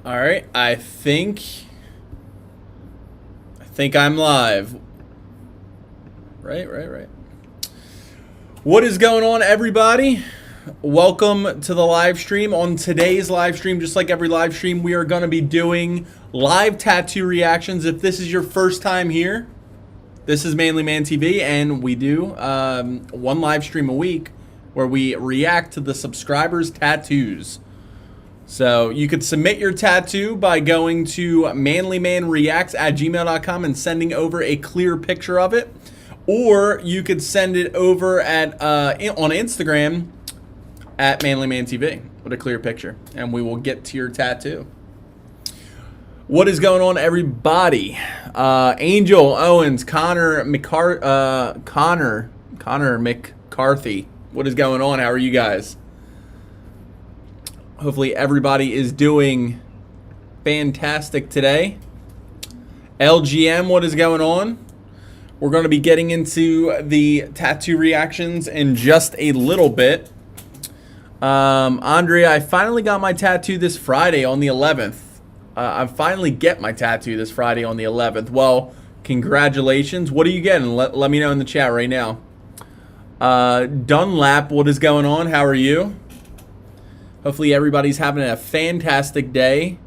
All right, I think I'm live. Right. What is going on, everybody? Welcome to the live stream. On today's live stream, just like every live stream, we are going to be doing live tattoo reactions. If this is your first time here, this is Manly Man TV, and we do one live stream a week where we react to the subscribers' tattoos. So you could submit your tattoo by going to manlymanreacts@gmail.com and sending over a clear picture of it. Or you could send it over at on Instagram at manlyman.tv with a clear picture, and we will get to your tattoo. What is going on, everybody? Angel Owens, Connor McCarthy. What is going on? How are you guys? Hopefully everybody is doing fantastic today. LGM, what is going on? We're going to be getting into the tattoo reactions in just a little bit. Andrea, I finally got my tattoo this Friday on the 11th. I finally get my tattoo this Friday on the 11th. Well, congratulations. What are you getting? Let me know in the chat right now. Dunlap, what is going on? How are you? Hopefully everybody's having a fantastic day.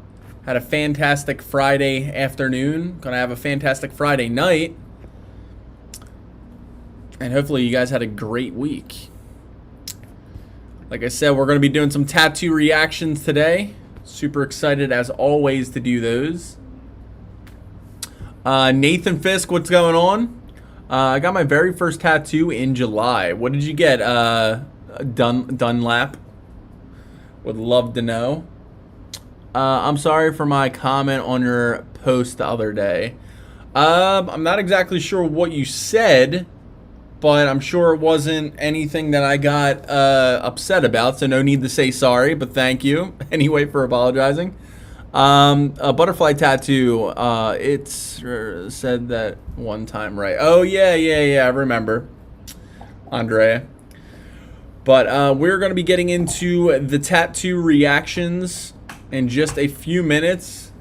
Had a fantastic Friday afternoon. Gonna have a fantastic Friday night. And hopefully you guys had a great week. Like I said, we're gonna be doing some tattoo reactions today. Super excited as always to do those. Nathan Fisk, what's going on? I got my very first tattoo in July. What did you get, Dunlap? Would love to know. I'm sorry for my comment on your post the other day. I'm not exactly sure what you said, but I'm sure it wasn't anything that I got upset about, so no need to say sorry, but thank you anyway for apologizing. A butterfly tattoo, it's said that one time, right? Oh, yeah, I remember, Andrea. But we're going to be getting into the tattoo reactions in just a few minutes.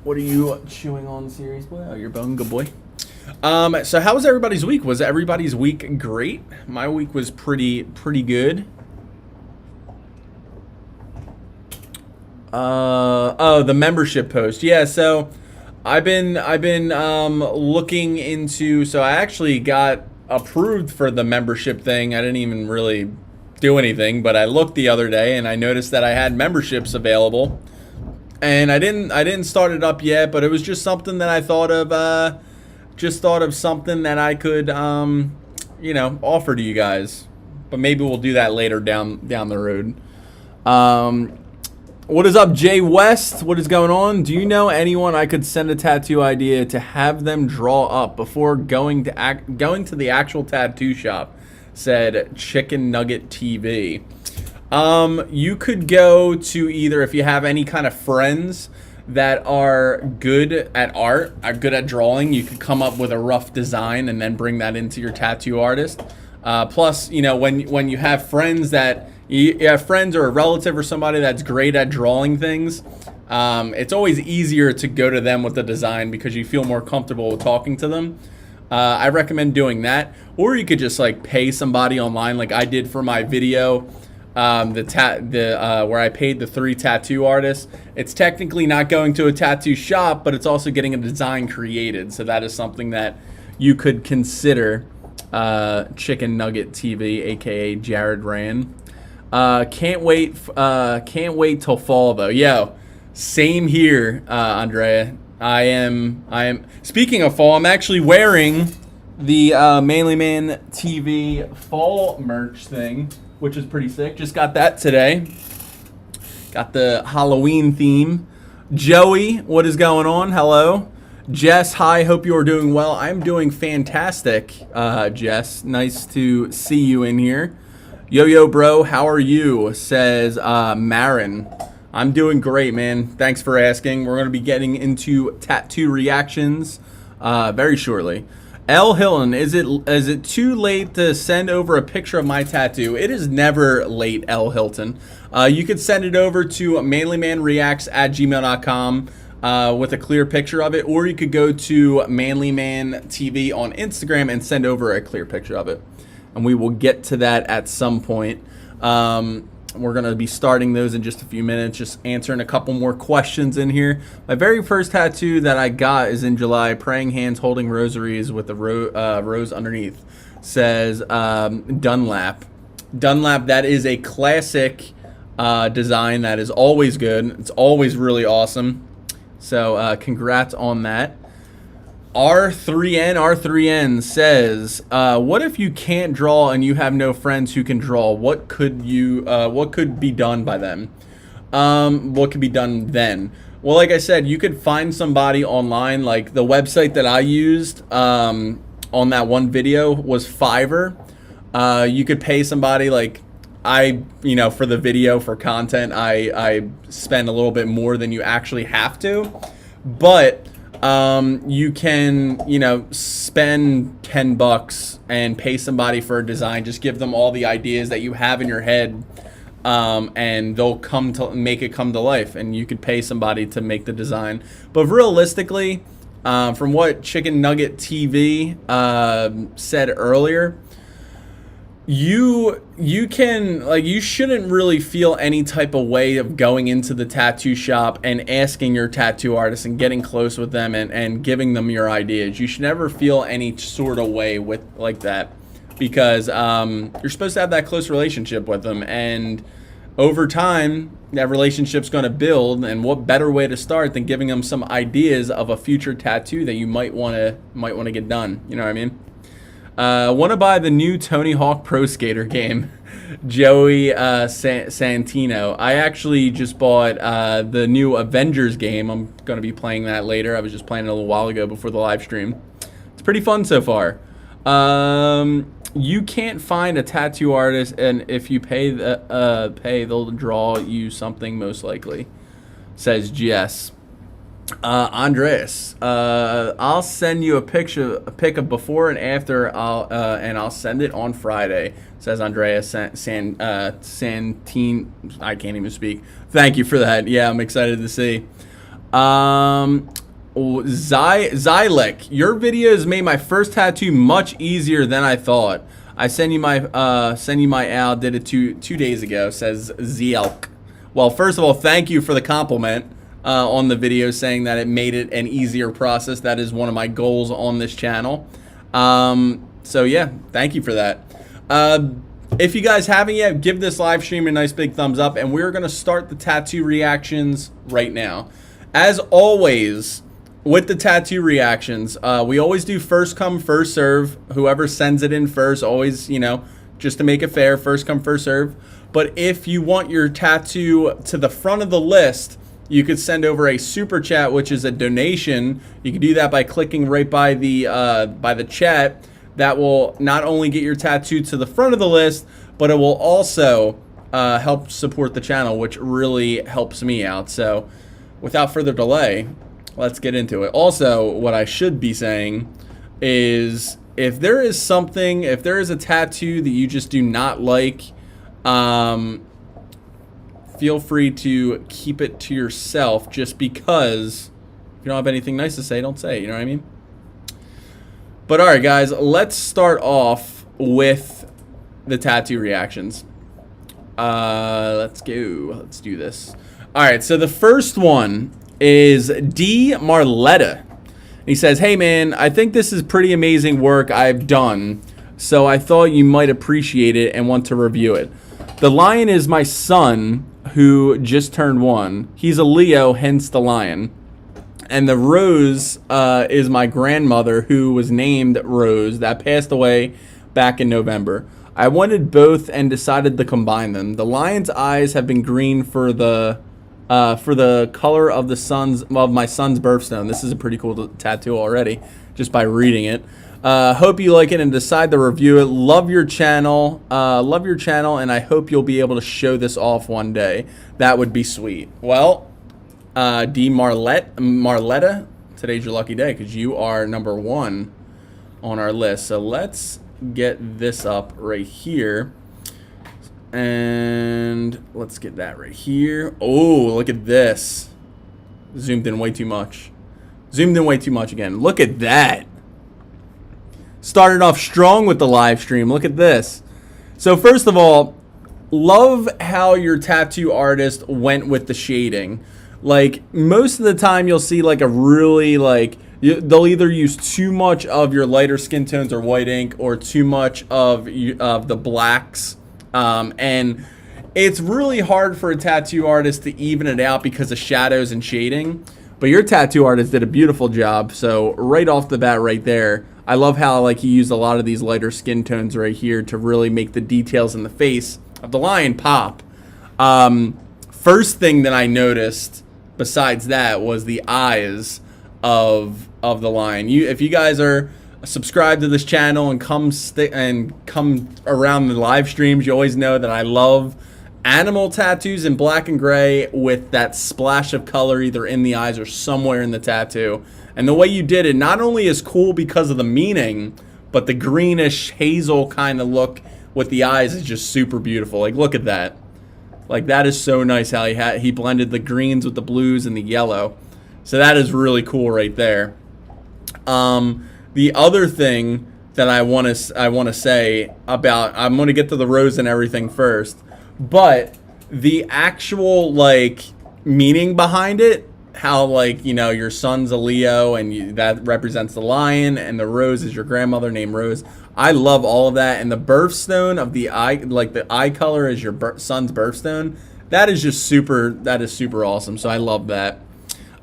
What are you chewing on, serious boy? Oh, your bone, good boy. So how was everybody's week? Was everybody's week great? My week was pretty good. Oh, the membership post. Yeah, so I've been looking into, so I actually got approved for the membership thing. I didn't even really do anything, but I looked the other day and I noticed that I had memberships available, and I didn't start it up yet, but it was just something that I thought of, something that I could you know, offer to you guys. But maybe we'll do that later down the road. What is up, Jay West? What is going on? Do you know anyone I could send a tattoo idea to have them draw up before going to the actual tattoo shop? Said Chicken Nugget TV. You could go to either, if you have any kind of friends that are good at art, are good at drawing, you could come up with a rough design and then bring that into your tattoo artist. Plus, you know, when you have friends that you have friends or a relative or somebody that's great at drawing things, it's always easier to go to them with the design because you feel more comfortable with talking to them. I recommend doing that, or you could just like pay somebody online, like I did for my video, where I paid the 3 tattoo artists. It's technically not going to a tattoo shop, but it's also getting a design created, so that is something that you could consider. Chicken Nugget TV, aka Jared Rand. Can't wait till fall though. Yo, same here, Andrea. I am speaking of fall, I'm actually wearing the Manly Man TV fall merch thing, which is pretty sick. Just got that today. Got the Halloween theme. Joey, what is going on? Hello. Jess, hi, hope you are doing well. I'm doing fantastic, Jess. Nice to see you in here. Yo, bro, how are you? Says Marin. I'm doing great, man. Thanks for asking. We're going to be getting into tattoo reactions very shortly. L Hilton, is it too late to send over a picture of my tattoo? It is never late, L Hilton. You could send it over to manlymanreacts@gmail.com with a clear picture of it, or you could go to manlyman TV on Instagram and send over a clear picture of it. And we will get to that at some point. We're going to be starting those in just a few minutes, just answering a couple more questions in here. My very first tattoo that I got is in July, praying hands holding rosaries with the rose underneath. Says Dunlap. Dunlap, that is a classic design that is always good. It's always really awesome. So congrats on that. R3N says, what if you can't draw and you have no friends who can draw? What could be done by them? What could be done then? Well, like I said, you could find somebody online. Like the website that I used on that one video was Fiverr. You could pay somebody, like for the video, for content, I spend a little bit more than you actually have to, but you can, spend $10 and pay somebody for a design. Just give them all the ideas that you have in your head, and they'll make it come to life, and you could pay somebody to make the design. But realistically, from what Chicken Nugget TV said earlier, you shouldn't really feel any type of way of going into the tattoo shop and asking your tattoo artist and getting close with them and giving them your ideas. You should never feel any sort of way like that, because you're supposed to have that close relationship with them, and over time that relationship's going to build. And what better way to start than giving them some ideas of a future tattoo that you might want to get done? You know what I mean? Want to buy the new Tony Hawk Pro Skater game. Joey Santino. I actually just bought the new Avengers game. I'm going to be playing that later. I was just playing it a little while ago before the live stream. It's pretty fun so far. You can't find a tattoo artist, and if you pay, they'll draw you something most likely, says Jess. Andreas, I'll send you a pic of before and after. I'll send it on Friday, says Andreas Santine. I can't even speak. Thank you for that. Yeah, I'm excited to see. Xylek, your videos made my first tattoo much easier than I thought. I send you my Al, did it two days ago, says Zelk. Well, first of all, thank you for the compliment on the video, saying that it made it an easier process. That is one of my goals on this channel. So yeah, thank you for that. If you guys haven't yet, give this live stream a nice big thumbs up, and we're going to start the tattoo reactions right now. As always, with the tattoo reactions, we always do first come, first serve. Whoever sends it in first, always, just to make it fair, first come, first serve. But if you want your tattoo to the front of the list, you could send over a super chat, which is a donation. You can do that by clicking right by the chat. That will not only get your tattoo to the front of the list, but it will also help support the channel, which really helps me out. So without further delay, let's get into it. Also, what I should be saying is, if there is a tattoo that you just do not like, feel free to keep it to yourself, just because if you don't have anything nice to say, don't say it, you know what I mean? But all right, guys, let's start off with the tattoo reactions. Let's go. Let's do this. All right, so the first one is D. Marletta. He says, hey, man, I think this is pretty amazing work I've done, so I thought you might appreciate it and want to review it. The lion is my son, who just turned 1. He's a Leo, hence the lion. And the rose is my grandmother, who was named Rose, that passed away back in November. I wanted both and decided to combine them. The lion's eyes have been green for the color of my son's birthstone. This is a pretty cool tattoo already, just by reading it. Hope you like it and decide to review it. Love your channel, and I hope you'll be able to show this off one day. That would be sweet. Well, D. Marletta, today's your lucky day, because you are number 1 on our list. So let's get this up right here. And let's get that right here. Oh, look at this. Zoomed in way too much. Zoomed in way too much again. Look at that. Started off strong with the live stream. Look at this. So first of all, love how your tattoo artist went with the shading. Like, most of the time you'll see like a really like, they'll either use too much of your lighter skin tones or white ink, or too much of the blacks. And it's really hard for a tattoo artist to even it out because of shadows and shading. But your tattoo artist did a beautiful job. So right off the bat right there, I love how like he used a lot of these lighter skin tones right here to really make the details in the face of the lion pop. First thing that I noticed besides that was the eyes of the lion. If you guys are subscribed to this channel and come around the live streams, you always know that I love animal tattoos in black and gray with that splash of color either in the eyes or somewhere in the tattoo. And the way you did it not only is cool because of the meaning, but the greenish hazel kind of look with the eyes is just super beautiful. Like, look at that. Like, that is so nice how he blended the greens with the blues and the yellow. So that is really cool right there. The other thing that I want to say about, I'm going to get to the rose and everything first, but the actual like meaning behind it, how like, you know, your son's a Leo and that represents the lion, and the rose is your grandmother named Rose. I love all of that. And the birthstone of the eye, like the eye color is your son's birthstone. That is just super awesome. So I love that.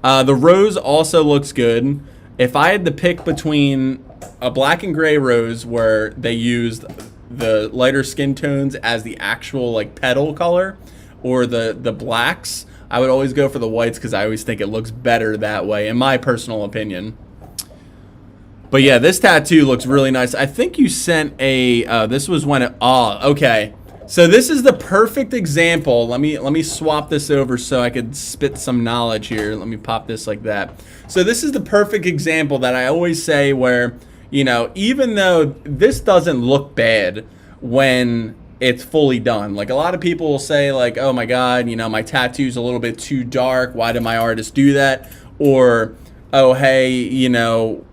The rose also looks good. If I had to pick between a black and gray rose where they used the lighter skin tones as the actual like petal color, or the blacks, I would always go for the whites because I always think it looks better that way, in my personal opinion. But yeah, this tattoo looks really nice. I think you sent a, this was when it, okay. So this is the perfect example. Let me swap this over so I could spit some knowledge here. Let me pop this like that. So this is the perfect example that I always say where, you know, even though this doesn't look bad when it's fully done. Like, a lot of people will say like, oh my God, you know, my tattoo's a little bit too dark. Why did my artist do that? Or, oh, hey, you know,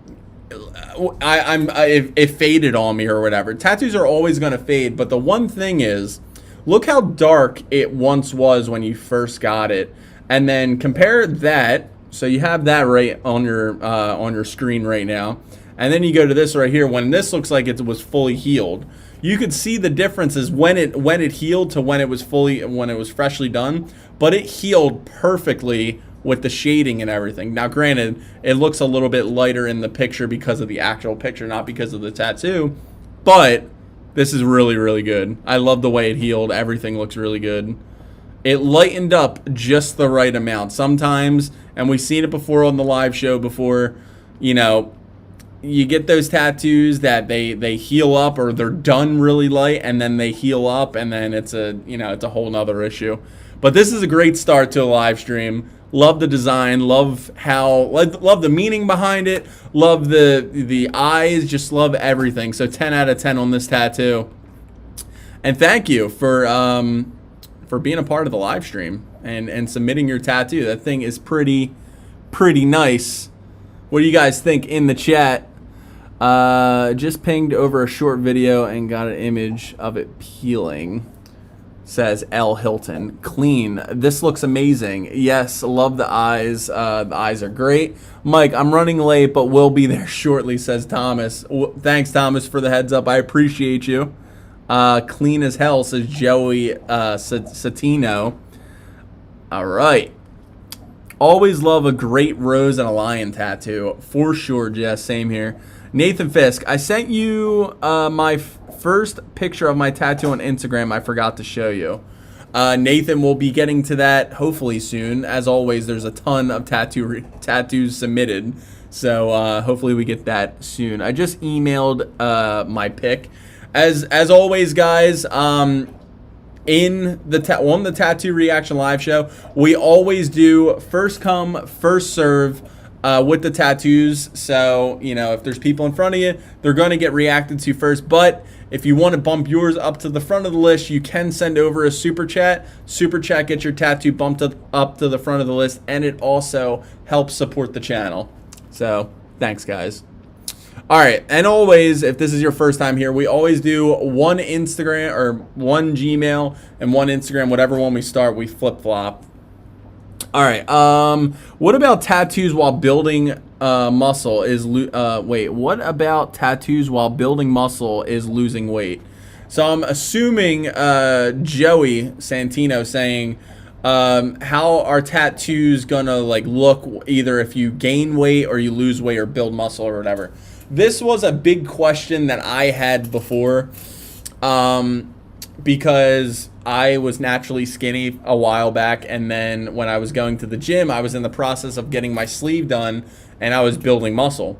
it faded on me or whatever. Tattoos are always going to fade. But the one thing is, look how dark it once was when you first got it. And then compare that. So you have that right on your screen right now. And then you go to this right here when this looks like it was fully healed. You could see the differences when it healed to when it was freshly done, but it healed perfectly with the shading and everything. Now, granted, it looks a little bit lighter in the picture because of the actual picture, not because of the tattoo, but this is really, really good. I love the way it healed. Everything looks really good. It lightened up just the right amount. Sometimes, and we've seen it before on the live show before, you know, you get those tattoos that they heal up, or they're done really light and then they heal up, and then it's a whole nother issue. But this is a great start to a live stream. Love the design, love the meaning behind it, love the eyes, just love everything. So 10 out of 10 on this tattoo. And thank you for being a part of the live stream and submitting your tattoo. That thing is pretty nice. What do you guys think in the chat? Just pinged over a short video and got an image of it peeling. Says L. Hilton. Clean. This looks amazing. Yes, love the eyes. The eyes are great. Mike, I'm running late, but we'll be there shortly, says Thomas. Thanks, Thomas, for the heads up. I appreciate you. Clean as hell, says Joey Satino. All right. Always love a great rose and a lion tattoo. For sure, Jess. Same here. Nathan Fisk, I sent you my first picture of my tattoo on Instagram. I forgot to show you. Nathan will be getting to that hopefully soon. As always, there's a ton of tattoos submitted. So hopefully we get that soon. I just emailed my pic. As always, guys, on the Tattoo Reaction live show, we always do first come, first serve. with the tattoos. So, you know, if there's people in front of you, they're going to get reacted to first. But if you want to bump yours up to the front of the list, you can send over a super chat. Super chat gets your tattoo bumped up to the front of the list, and it also helps support the channel. So, thanks, guys. All right, and always, if this is your first time here, we always do one Instagram or one Gmail and one Instagram. Whatever one we start, we flip-flop. All right. What about tattoos while building muscle? What about tattoos while building muscle is losing weight? So I'm assuming Joey Santino saying, how are tattoos gonna like look either if you gain weight or you lose weight or build muscle or whatever? This was a big question that I had before, because I was naturally skinny a while back, and then when I was going to the gym, I was in the process of getting my sleeve done, and I was building muscle.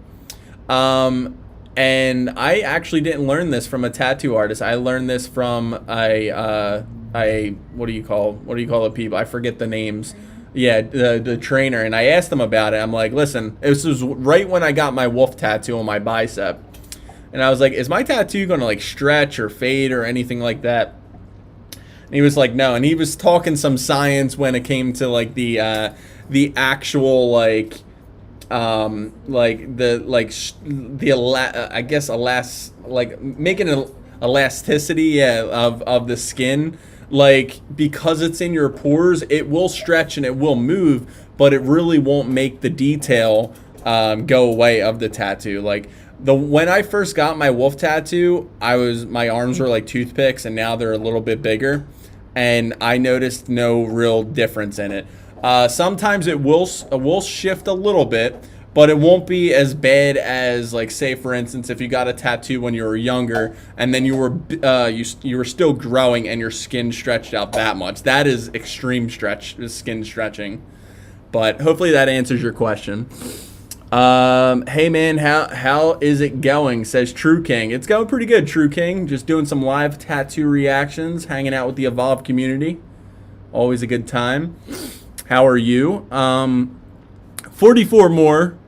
And I actually didn't learn this from a tattoo artist. I learned this from a what do you call the people? I forget the names. Yeah, the trainer. And I asked him about it. I'm like, listen, this was right when I got my wolf tattoo on my bicep. And I was like, is my tattoo going to like stretch or fade or anything like that? And he was like, no. And he was talking some science when it came to like the actual like making an elasticity of the skin. Like, because it's in your pores, it will stretch and it will move, but it really won't make the detail go away of the tattoo. Like, when I first got my wolf tattoo, my arms were like toothpicks, and now they're a little bit bigger, and I noticed no real difference in it. Sometimes it will shift a little bit, but it won't be as bad as, like, say for instance, if you got a tattoo when you were younger and then you were still growing and your skin stretched out that much. That is extreme skin stretching. But hopefully that answers your question. Hey man, how is it going? Says True King. It's going pretty good, True King. Just doing some live tattoo reactions, hanging out with the Evolve community. Always a good time. How are you? 44 more.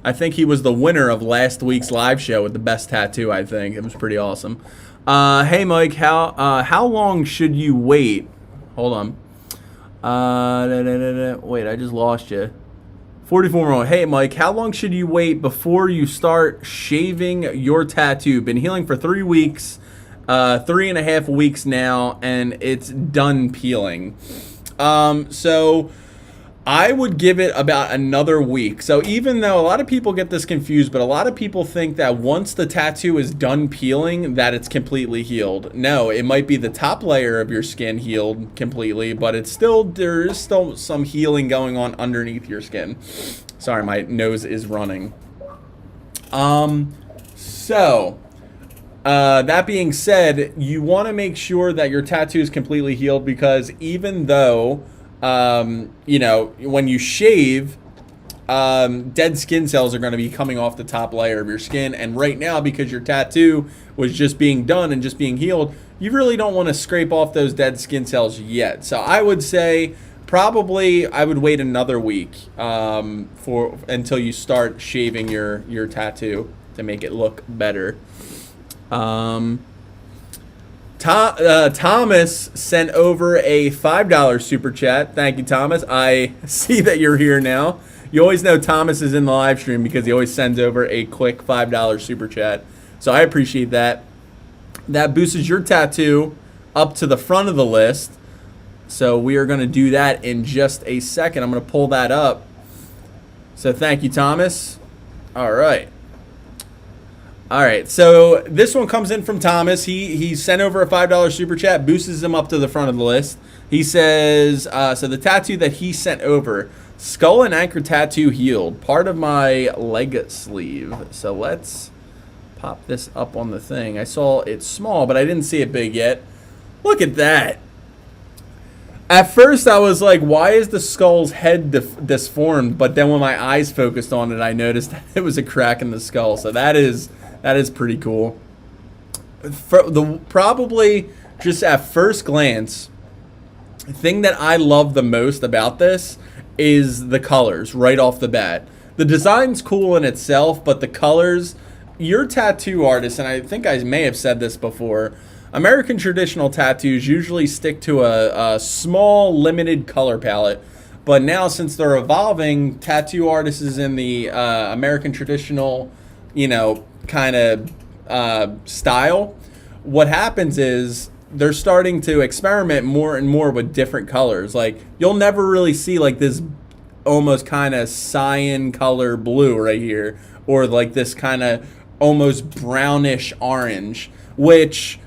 I think he was the winner of last week's live show with the best tattoo, I think. It was pretty awesome. Hey, Mike, how long should you wait? Hold on. Wait, I just lost you. 44 more. Hey, Mike, how long should you wait before you start shaving your tattoo? Been healing for 3 weeks, 3.5 weeks now, and it's done peeling. So I would give it about another week. So even though a lot of people get this confused, but a lot of people think that once the tattoo is done peeling, that it's completely healed. No, it might be the top layer of your skin healed completely, but there is still some healing going on underneath your skin. Sorry, my nose is running. That being said, you want to make sure that your tattoo is completely healed, because even though when you shave, dead skin cells are going to be coming off the top layer of your skin. And right now, because your tattoo was just being done and just being healed, you really don't want to scrape off those dead skin cells yet. So I would say probably I would wait another week until you start shaving your tattoo to make it look better. Thomas sent over a $5 super chat. Thank you, Thomas. I see that you're here now. You always know Thomas is in the live stream because he always sends over a quick $5 super chat. So I appreciate that. That boosts your tattoo up to the front of the list. So we are going to do that in just a second. I'm going to pull that up. So thank you, Thomas. All right. All right, so this one comes in from Thomas. He sent over a $5 super chat, boosts him up to the front of the list. He says, so the tattoo that he sent over, skull and anchor tattoo healed, part of my leg sleeve. So let's pop this up on the thing. I saw it small, but I didn't see it big yet. Look at that. At first, I was like, why is the skull's head disformed? But then when my eyes focused on it, I noticed that it was a crack in the skull. So that is pretty cool. Probably just at first glance, the thing that I love the most about this is the colors right off the bat. the design's cool in itself, but the colors, your tattoo artist, and I think I may have said this before, American traditional tattoos usually stick to a small, limited color palette. But now, since they're evolving, tattoo artists in the American traditional, kind of style, what happens is they're starting to experiment more and more with different colors. Like, you'll never really see like this almost kind of cyan color blue right here, or like this kind of almost brownish orange, which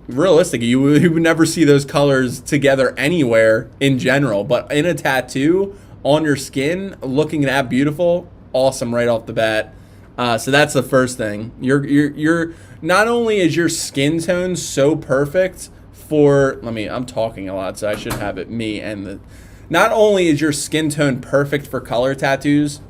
realistically you would never see those colors together anywhere in general. But in a tattoo on your skin, looking that beautiful, awesome right off the bat. So that's the first thing. You're not only is your skin tone so perfect for, I'm talking a lot, so I should have it me and the. Not only is your skin tone perfect for color tattoos,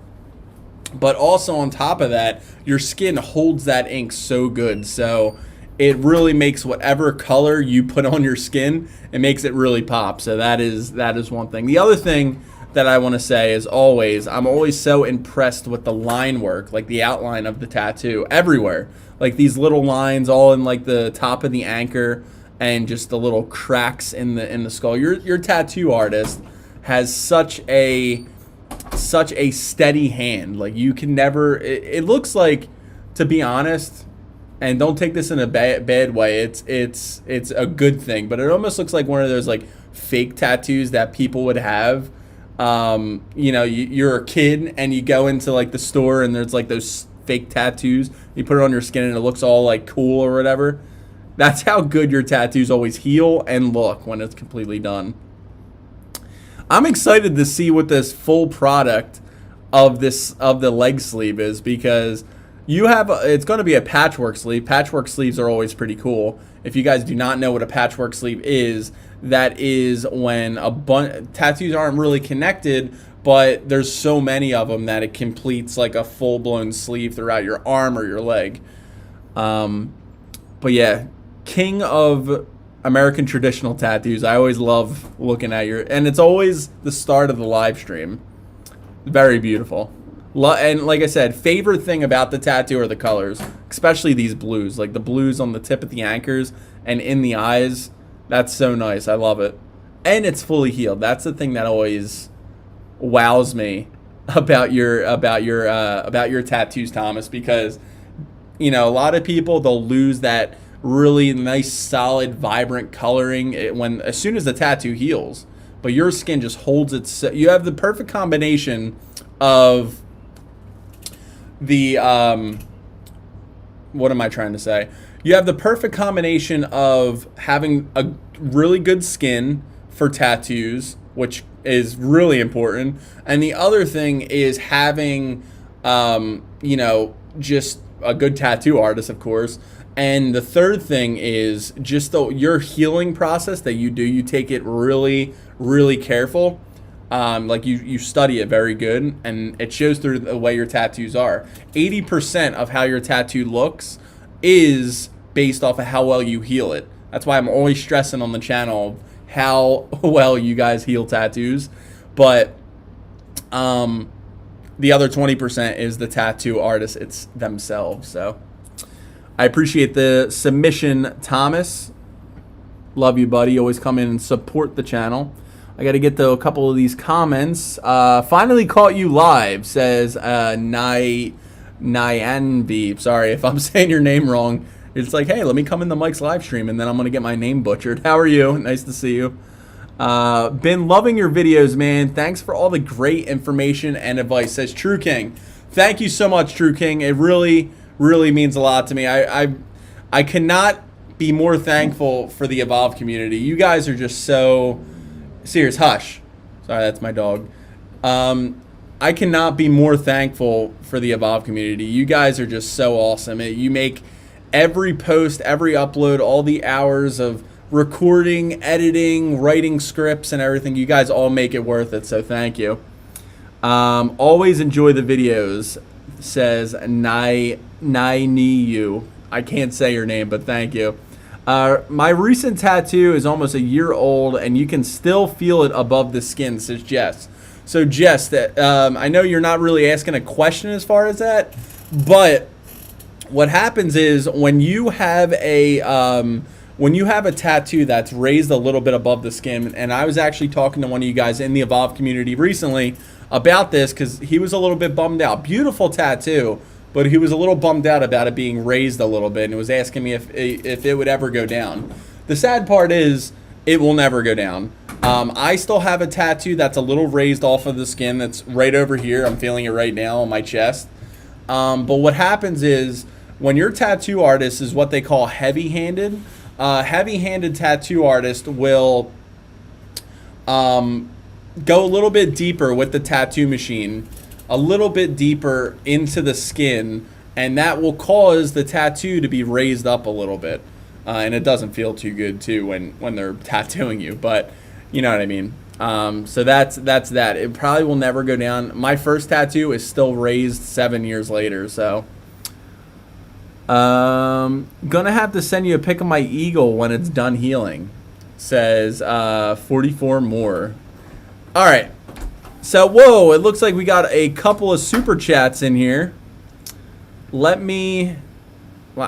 but also on top of that, your skin holds that ink so good. So it really makes whatever color you put on your skin, it makes it really pop. So that is one thing. The other thing that I want to say is I'm always so impressed with the line work, like the outline of the tattoo everywhere. Like these little lines all in like the top of the anchor and just the little cracks in the skull. Your tattoo artist has such a steady hand. Like you can never, it looks like, to be honest, and don't take this in a bad way, it's a good thing, but it almost looks like one of those like fake tattoos that people would have. You're a kid and you go into like the store and there's like those fake tattoos, you put it on your skin and it looks all like cool or whatever. That's how good your tattoos always heal and look when it's completely done. I'm excited to see what this full product of the leg sleeve is, because it's going to be a patchwork sleeve. Patchwork sleeves are always pretty cool. If you guys do not know what a patchwork sleeve is, that is when tattoos aren't really connected, but there's so many of them that it completes like a full-blown sleeve throughout your arm or your leg. But yeah, king of American traditional tattoos. I always love looking at and it's always the start of the live stream. Very beautiful. And like I said, favorite thing about the tattoo are the colors, especially these blues, like the blues on the tip of the anchors and in the eyes. That's so nice. I love it. And it's fully healed. That's the thing that always wows me about your tattoos, Thomas, because a lot of people, they'll lose that really nice, solid, vibrant coloring as soon as the tattoo heals. But your skin just holds it. You have the perfect combination of the what am I trying to say? You have the perfect combination of having a really good skin for tattoos, which is really important, and the other thing is having just a good tattoo artist, of course. And the third thing is just your healing process that you do. You take it really, really careful. Like you study it very good, and it shows through the way your tattoos are. 80% of how your tattoo looks is based off of how well you heal it. That's why I'm always stressing on the channel how well you guys heal tattoos. But the other 20% is the tattoo artists themselves. So I appreciate the submission, Thomas. Love you, buddy. Always come in and support the channel. I got to get to a couple of these comments. Finally caught you live, says Nyanvi. Sorry if I'm saying your name wrong. It's like, hey, let me come in the Mike's live stream, and then I'm going to get my name butchered. How are you? Nice to see you. Been loving your videos, man. Thanks for all the great information and advice, says True King. Thank you so much, True King. It really, really means a lot to me. I cannot be more thankful for the Evolve community. You guys are just so serious. Hush. Sorry, that's my dog. I cannot be more thankful for the Evolve community. You guys are just so awesome. You make every post, every upload, all the hours of recording, editing, writing scripts, and everything. You guys all make it worth it, so thank you. Always enjoy the videos, says Nai you. I can't say your name, but thank you. My recent tattoo is almost a year old, and you can still feel it above the skin, says Jess. So Jess, that I know you're not really asking a question as far as that, but what happens is when you have a tattoo that's raised a little bit above the skin, and I was actually talking to one of you guys in the Evolve community recently about this because he was a little bit bummed out. Beautiful tattoo, but he was a little bummed out about it being raised a little bit, and was asking me if it would ever go down. The sad part is it will never go down. I still have a tattoo that's a little raised off of the skin that's right over here. I'm feeling it right now on my chest. But what happens is when your tattoo artist is what they call heavy-handed, heavy-handed tattoo artist will go a little bit deeper with the tattoo machine, a little bit deeper into the skin, and that will cause the tattoo to be raised up a little bit. And it doesn't feel too good too when they're tattooing you, but you know what I mean. So that's that. It probably will never go down. My first tattoo is still raised 7 years later, so gonna have to send you a pic of my eagle when it's done healing. Says 44 more. All right. So whoa, it looks like we got a couple of super chats in here. Well,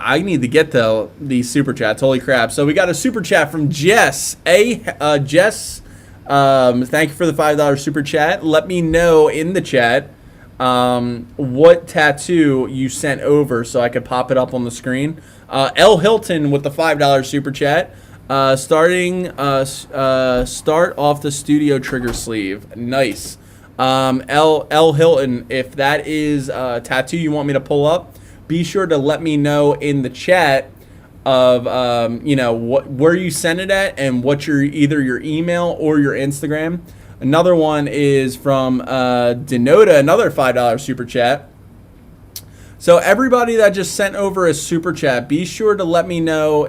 I need to get to these super chats. Holy crap. So we got a super chat from Jess. Jess, thank you for the $5 super chat. Let me know in the chat what tattoo you sent over so I could pop it up on the screen. L. Hilton with the $5 super chat. Start off the studio trigger sleeve. Nice. L. Hilton, if that is a tattoo you want me to pull up, be sure to let me know in the chat of where you send it at and what either your email or your Instagram. Another one is from Denota, another $5 super chat. So everybody that just sent over a super chat, be sure to let me know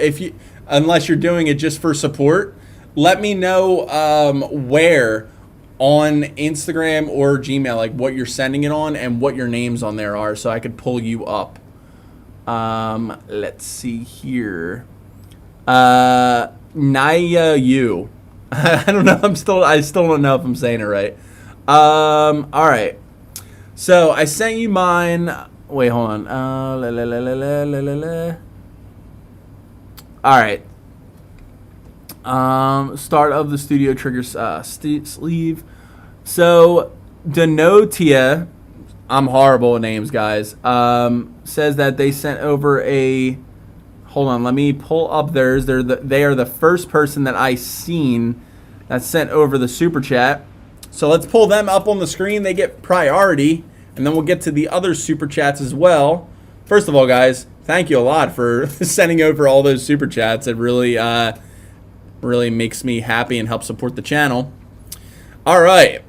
unless you're doing it just for support, let me know where on Instagram or Gmail, like what you're sending it on and what your names on there are, so I could pull you up. Let's see here. Naya Yu. I don't know. I still don't know if I'm saying it right. All right. So I sent you mine. Wait, hold on. All right. Start of the studio trigger sleeve. So Denotia, I'm horrible at names, guys. Says that they sent over a. Hold on, let me pull up theirs. They are the first person that I seen that sent over the super chat. So let's pull them up on the screen. They get priority, and then we'll get to the other super chats as well. First of all, guys, thank you a lot for sending over all those super chats. It really makes me happy and helps support the channel. All right.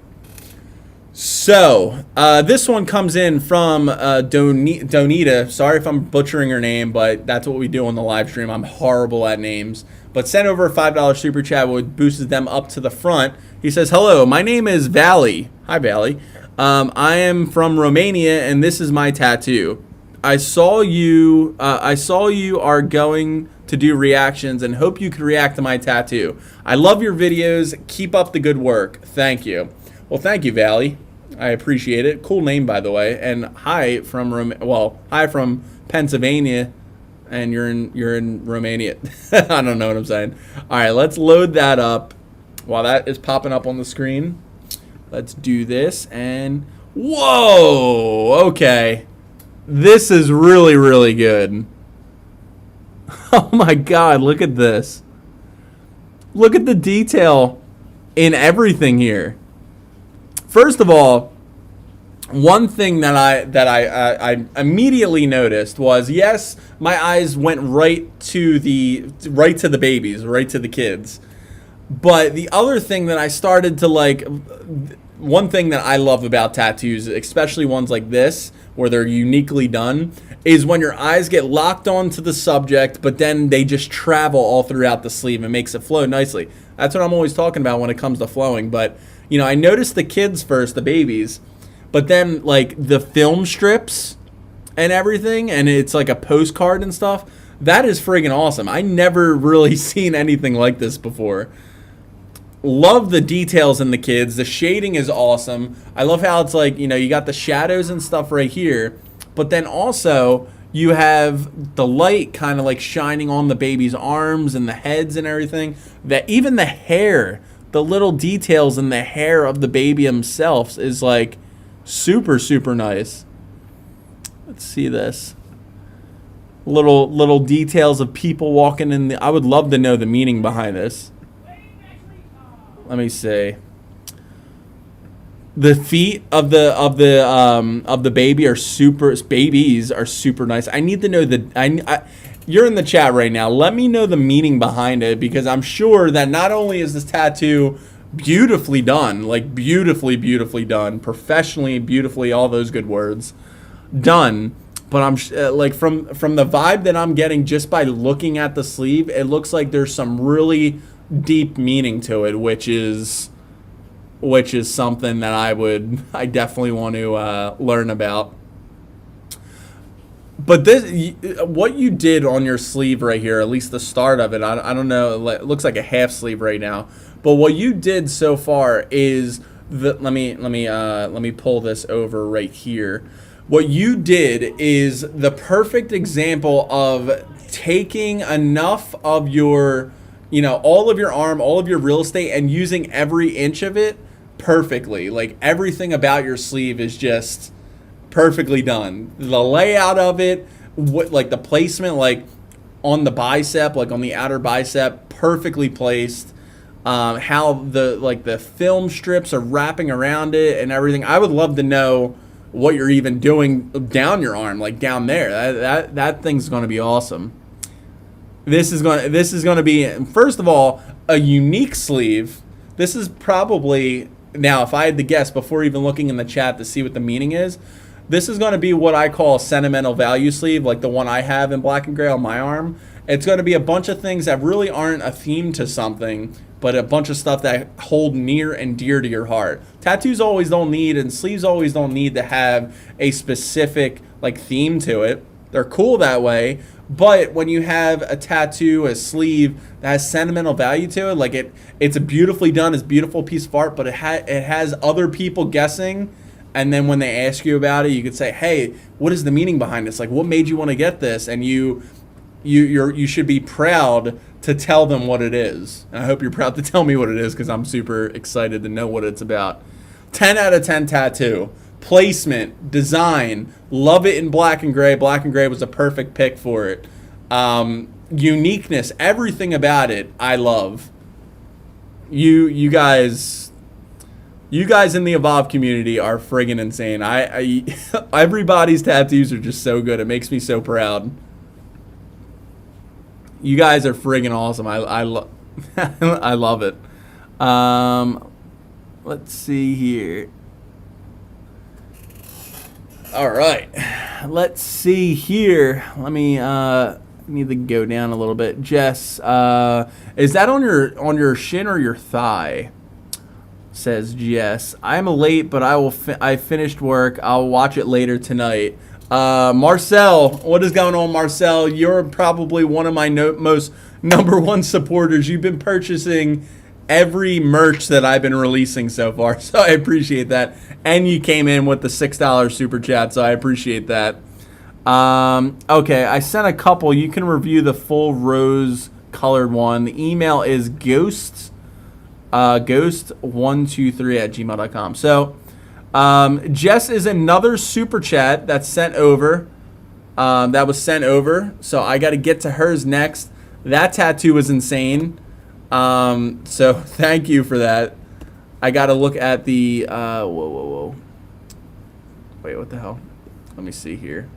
So, this one comes in from Donita. Sorry if I'm butchering her name, but that's what we do on the live stream. I'm horrible at names. But send over a $5 super chat, which boosts them up to the front. He says, hello, my name is Valley. Hi, Valley. I am from Romania, and this is my tattoo. I saw you are going to do reactions and hope you could react to my tattoo. I love your videos. Keep up the good work. Thank you. Well, thank you, Valley. I appreciate it. Cool name, by the way. And hi from Pennsylvania, and you're in Romania. I don't know what I'm saying. All right, let's load that up. While that is popping up on the screen, let's do this. And whoa, okay, this is really, really good. Oh my God, look at this. Look at the detail in everything here. First of all, one thing that I immediately noticed was, yes, my eyes went right to the babies, right to the kids. But the other thing that I started to like, one thing that I love about tattoos, especially ones like this, where they're uniquely done, is when your eyes get locked onto the subject, but then they just travel all throughout the sleeve and makes it flow nicely. That's what I'm always talking about when it comes to flowing. But I noticed the kids first, the babies, but then like the film strips and everything, and it's like a postcard and stuff. That is friggin' awesome. I never really seen anything like this before. Love the details in the kids. The shading is awesome. I love how it's like, you got the shadows and stuff right here, but then also you have the light kind of like shining on the baby's arms and the heads and everything. That even the hair, the little details in the hair of the baby himself is like super, super nice. Let's see this. Little details of people walking in I would love to know the meaning behind this. Let me see. The feet of the babies are super nice. I need to know you're in the chat right now. Let me know the meaning behind it, because I'm sure that not only is this tattoo beautifully done, like beautifully done, professionally, beautifully, all those good words done, but I'm like from the vibe that I'm getting just by looking at the sleeve, it looks like there's some really deep meaning to it, which is something that I definitely want to learn about. But what you did on your sleeve right here, at least the start of it, I don't know, it looks like a half sleeve right now. But what you did so far is let me pull this over right here. What you did is the perfect example of taking enough of your, all of your arm, all of your real estate, and using every inch of it perfectly. Like everything about your sleeve is just perfectly done. The layout of it, like the placement, like on the bicep, like on the outer bicep, perfectly placed. How the film strips are wrapping around it and everything. I would love to know what you're even doing down your arm, like down there. That thing's going to be awesome. This is going to be, first of all, a unique sleeve. This is probably, now if I had to guess before even looking in the chat to see what the meaning is, this is going to be what I call a sentimental value sleeve, like the one I have in black and gray on my arm. It's going to be a bunch of things that really aren't a theme to something, but a bunch of stuff that hold near and dear to your heart. Tattoos always don't need, and sleeves always don't need to have a specific like theme to it. They're cool that way, but when you have a tattoo, a sleeve that has sentimental value to it, like it's a beautifully done, it's a beautiful piece of art, but it has other people guessing, and then when they ask you about it, you could say, hey, what is the meaning behind this? Like, what made you want to get this? And you should be proud to tell them what it is. And I hope you're proud to tell me what it is, because I'm super excited to know what it's about. 10 out of 10 tattoo. Placement, design, love it in black and gray. Black and gray was a perfect pick for it. Uniqueness, everything about it, I love. You guys in the Evolve community are friggin' insane. Everybody's tattoos are just so good. It makes me so proud. You guys are friggin' awesome. I love it. Let's see here. All right, let's see here. Let me need to go down a little bit. Jess, is that on your shin or your thigh? Says Jess. I'm late, but I finished work. I'll watch it later tonight. Marcel, what is going on, Marcel? You're probably one of my most number one supporters. You've been purchasing every merch that I've been releasing so far, so I appreciate that. And you came in with the $6 super chat, so I appreciate that. Okay, I sent a couple. You can review the full rose-colored one. The email is ghost123@gmail.com. So, Jess is another super chat that's sent over. That was sent over, so I got to get to hers next. That tattoo was insane. So thank you for that. I got to look at the, whoa. Wait, what the hell? Let me see here.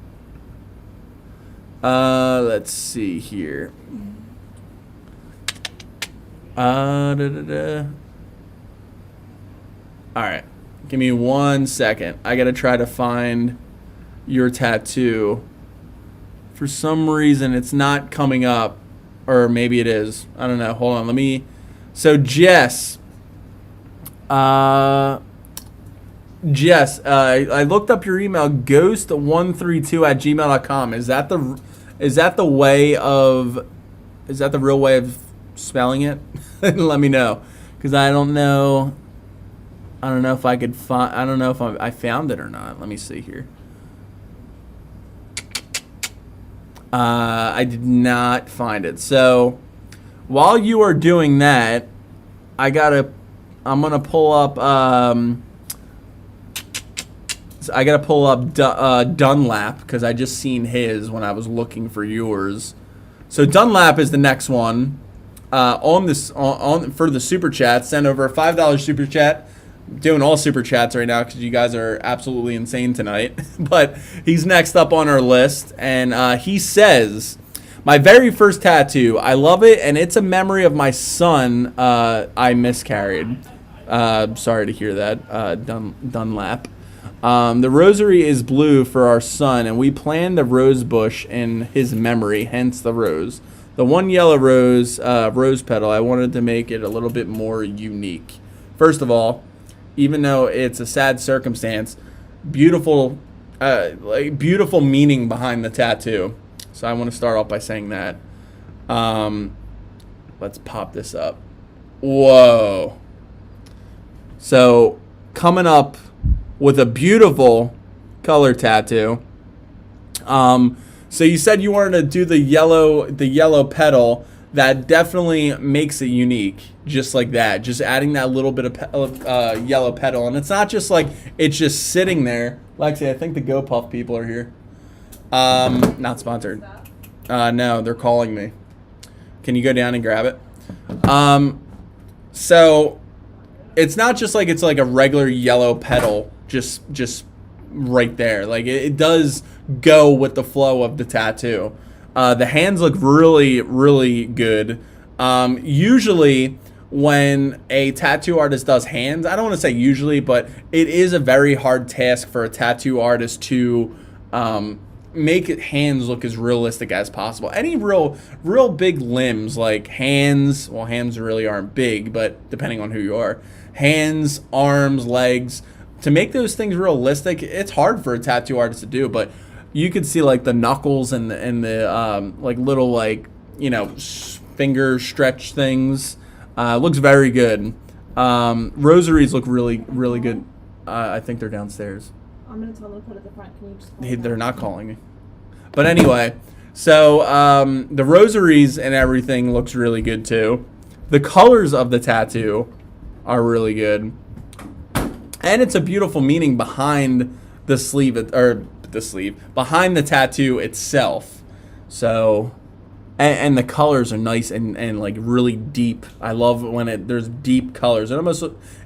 Let's see here. All right. Give me 1 second. I got to try to find your tattoo. For some reason, it's not coming up. Or maybe it is. I don't know. Hold on. So, Jess. I looked up your email, ghost132@gmail.com. Is that the real way of spelling it? Let me know. because I don't know. I don't know if I could find. I don't know if I found it or not. Let me see here. I did not find it. So while you are doing that, I'm gonna pull up. I gotta pull up Dunlap because I just seen his when I was looking for yours. So Dunlap is the next one on the super chat. Send over a $5 super chat. I'm doing all super chats right now because you guys are absolutely insane tonight. But he's next up on our list, and he says, "My very first tattoo. I love it, and it's a memory of my son. I miscarried. Sorry to hear that, Dunlap." The rosary is blue for our son, and we planted a rose bush in his memory, hence the rose. The one yellow rose petal, I wanted to make it a little bit more unique. First of all, even though it's a sad circumstance, beautiful meaning behind the tattoo. So I want to start off by saying that. Let's pop this up. Whoa. So coming up with a beautiful color tattoo. So you said you wanted to do the yellow petal. That definitely makes it unique, just like that. Just adding that little bit of yellow petal, and it's not just like it's just sitting there. Lexi, I think the GoPuff people are here. Not sponsored. No, they're calling me. Can you go down and grab it? So it's not just like it's like a regular yellow petal, just right there. Like it does go with the flow of the tattoo. The hands look really, really good. Usually when a tattoo artist does hands, I don't want to say usually, but it is a very hard task for a tattoo artist to make hands look as realistic as possible. Any real big limbs like hands, well, hands really aren't big, but depending on who you are, hands, arms, legs, to make those things realistic, it's hard for a tattoo artist to do, but you could see like the knuckles and the like little like, you know, finger stretch things. Looks very good. Rosaries look really, really good. I think they're downstairs. I'm gonna tell them to put it at the front. Can you just They're not calling me. But anyway, so the rosaries and everything looks really good too. The colors of the tattoo are really good. And it's a beautiful meaning behind the sleeve, behind the tattoo itself. So, and the colors are nice and like really deep. I love when there's deep colors.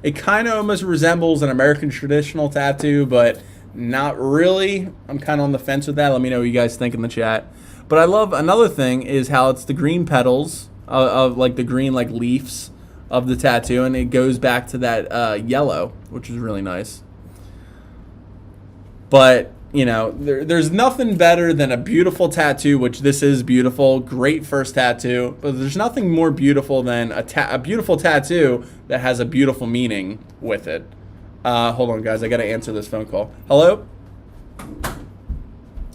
It kind of almost resembles an American traditional tattoo, but not really. I'm kind of on the fence with that. Let me know what you guys think in the chat. But I love another thing is how it's the green petals of like the green like leaves of the tattoo, and it goes back to that yellow, which is really nice. But you know, there's nothing better than a beautiful tattoo, which this is beautiful, great first tattoo. But there's nothing more beautiful than a beautiful tattoo that has a beautiful meaning with it. Hold on, guys, I gotta answer this phone call. Hello?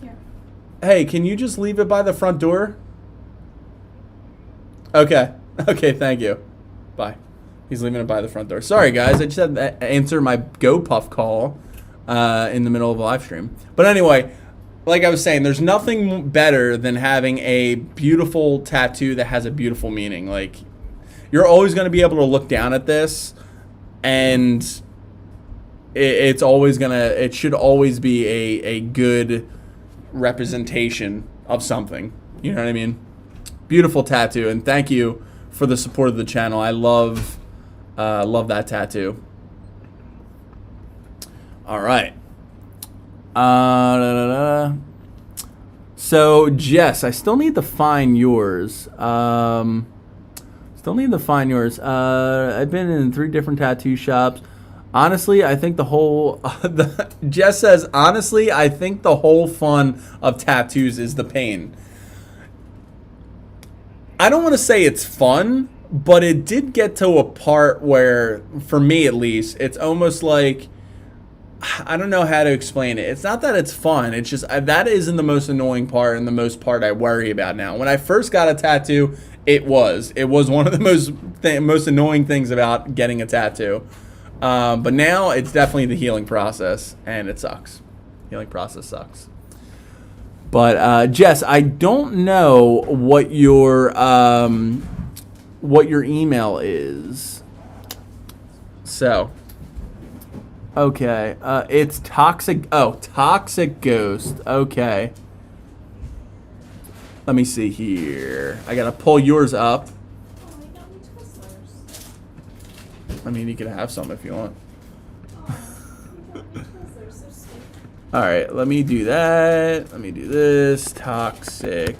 Yeah. Hey, can you just leave it by the front door? Okay. Okay, thank you. Bye. He's leaving it by the front door. Sorry, guys, I just had to answer my GoPuff call in the middle of a live stream. But anyway, like I was saying, there's nothing better than having a beautiful tattoo that has a beautiful meaning. Like, you're always going to be able to look down at this, and it should always be a good representation of something. You know what I mean? Beautiful tattoo, and thank you for the support of the channel. I love that tattoo. All right. So Jess, I still need to find yours. I've been in 3 different tattoo shops. Honestly, I think the whole Jess says, honestly, I think the whole fun of tattoos is the pain. I don't want to say it's fun, but it did get to a part where, for me at least, it's almost like, I don't know how to explain it. It's not that it's fun. It's just that isn't the most annoying part and the most part I worry about now. When I first got a tattoo, It was one of the most annoying things about getting a tattoo. But now it's definitely the healing process, and it sucks. Healing process sucks. But Jess, I don't know what your email is. So, okay, it's toxic. Oh, toxic ghost. Okay. Let me see here. I gotta pull yours up. Oh, we don't need Twizzlers. I mean, you can have some if you want. Oh, we don't need Twizzlers. They're sweet. All right, let me do that. Let me do this. Toxic.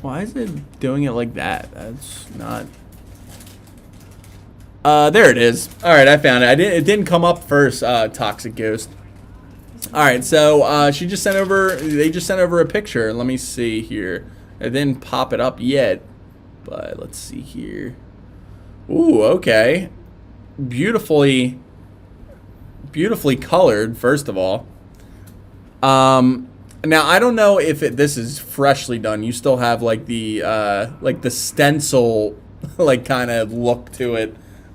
Why is it doing it like that? That's not. There it is. All right, I found it. It didn't come up first. Toxic ghost. All right, so she just sent over. They just sent over a picture. Let me see here. It didn't pop it up yet, but let's see here. Ooh, okay. Beautifully colored. First of all, now I don't know if this is freshly done. You still have like the stencil like kind of look to it.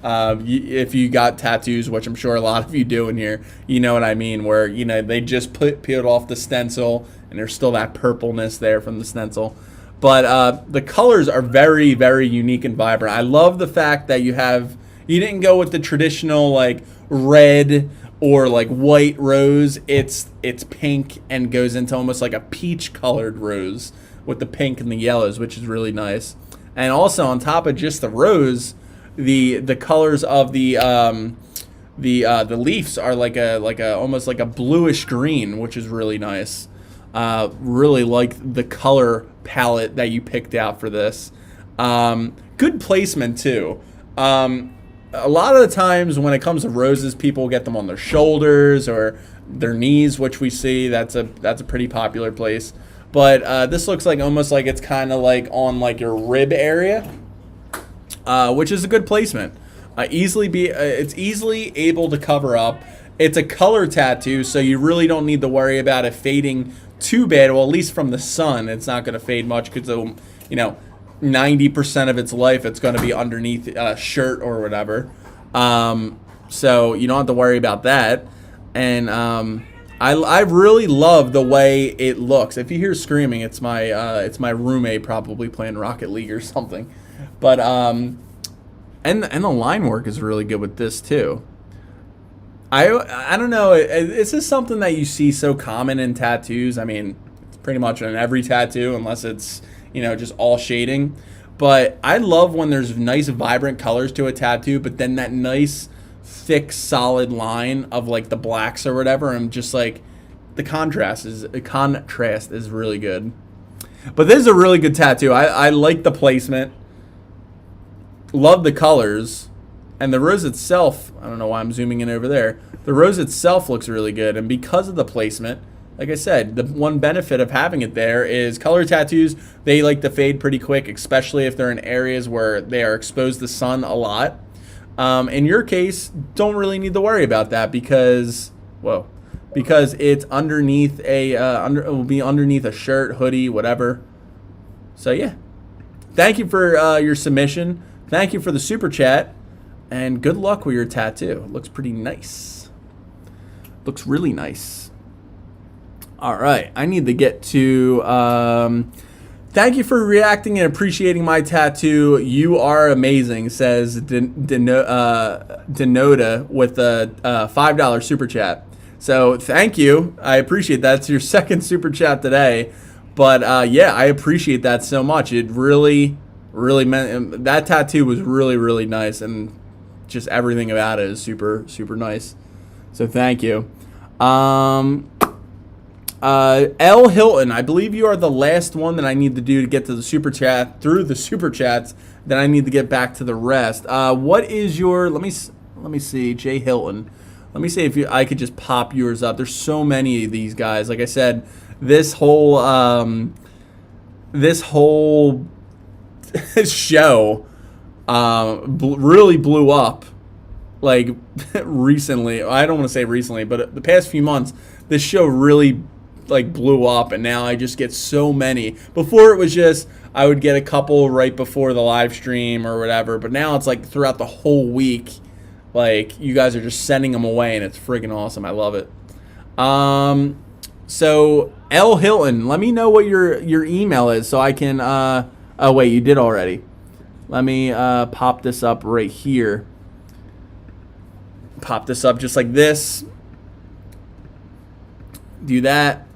If you got tattoos, which I'm sure a lot of you do in here, you know what I mean, where, you know, they just peeled off the stencil and there's still that purpleness there from the stencil. But the colors are very, very unique and vibrant. I love the fact that you didn't go with the traditional like red or like white rose. It's pink and goes into almost like a peach colored rose with the pink and the yellows, which is really nice. And also on top of just the rose, the colors of the leaves are like a almost like a bluish green, which is really nice. Really like the color palette that you picked out for this. Good placement too. A lot of the times when it comes to roses, people get them on their shoulders or their knees, which we see that's a pretty popular place. But this looks like almost like it's kind of like on like your rib area. Which is a good placement. It's easily able to cover up. It's a color tattoo, so you really don't need to worry about it fading too bad. Well, at least from the sun, it's not going to fade much because, you know, 90% of its life it's going to be underneath a shirt or whatever. So you don't have to worry about that. And I really love the way it looks. If you hear screaming, it's my roommate probably playing Rocket League or something. But and the line work is really good with this too. I don't know. This is something that you see so common in tattoos. I mean, it's pretty much in every tattoo unless it's, you know, just all shading. But I love when there's nice vibrant colors to a tattoo, but then that nice thick solid line of like the blacks or whatever, and just like the contrast is really good. But this is a really good tattoo. I like the placement. Love the colors, and the rose itself, I don't know why I'm zooming in over there. The rose itself looks really good, and because of the placement, like I said, the one benefit of having it there is color tattoos, they like to fade pretty quick, especially if they're in areas where they are exposed to sun a lot. In your case, don't really need to worry about that because it's underneath it will be underneath a shirt, hoodie, whatever. So yeah, thank you for your submission. Thank you for the super chat, and good luck with your tattoo. It looks pretty nice. Looks really nice. All right, I need to get to. Thank you for reacting and appreciating my tattoo. You are amazing, says Denoda with a $5 super chat. So thank you. I appreciate that. It's your second super chat today. But yeah, I appreciate that so much. It really meant that tattoo was really nice, and just everything about it is super nice. So thank you. L Hilton, I believe you are the last one that I need to do to get to the super chat. Through the super chats, then I need to get back to the rest. What is your? Let me see, Jay Hilton. Let me see if I could just pop yours up. There's so many of these guys. Like I said, this whole show really blew up like recently. I don't want to say recently, but the past few months, this show really like blew up, and now I just get so many. Before it was just I would get a couple right before the live stream or whatever, but now it's like throughout the whole week. Like, you guys are just sending them away, and it's friggin' awesome. I love it. So L Hilton, let me know what your email is so I can. Oh wait, you did already. Let me pop this up right here. Pop this up just like this. Do that.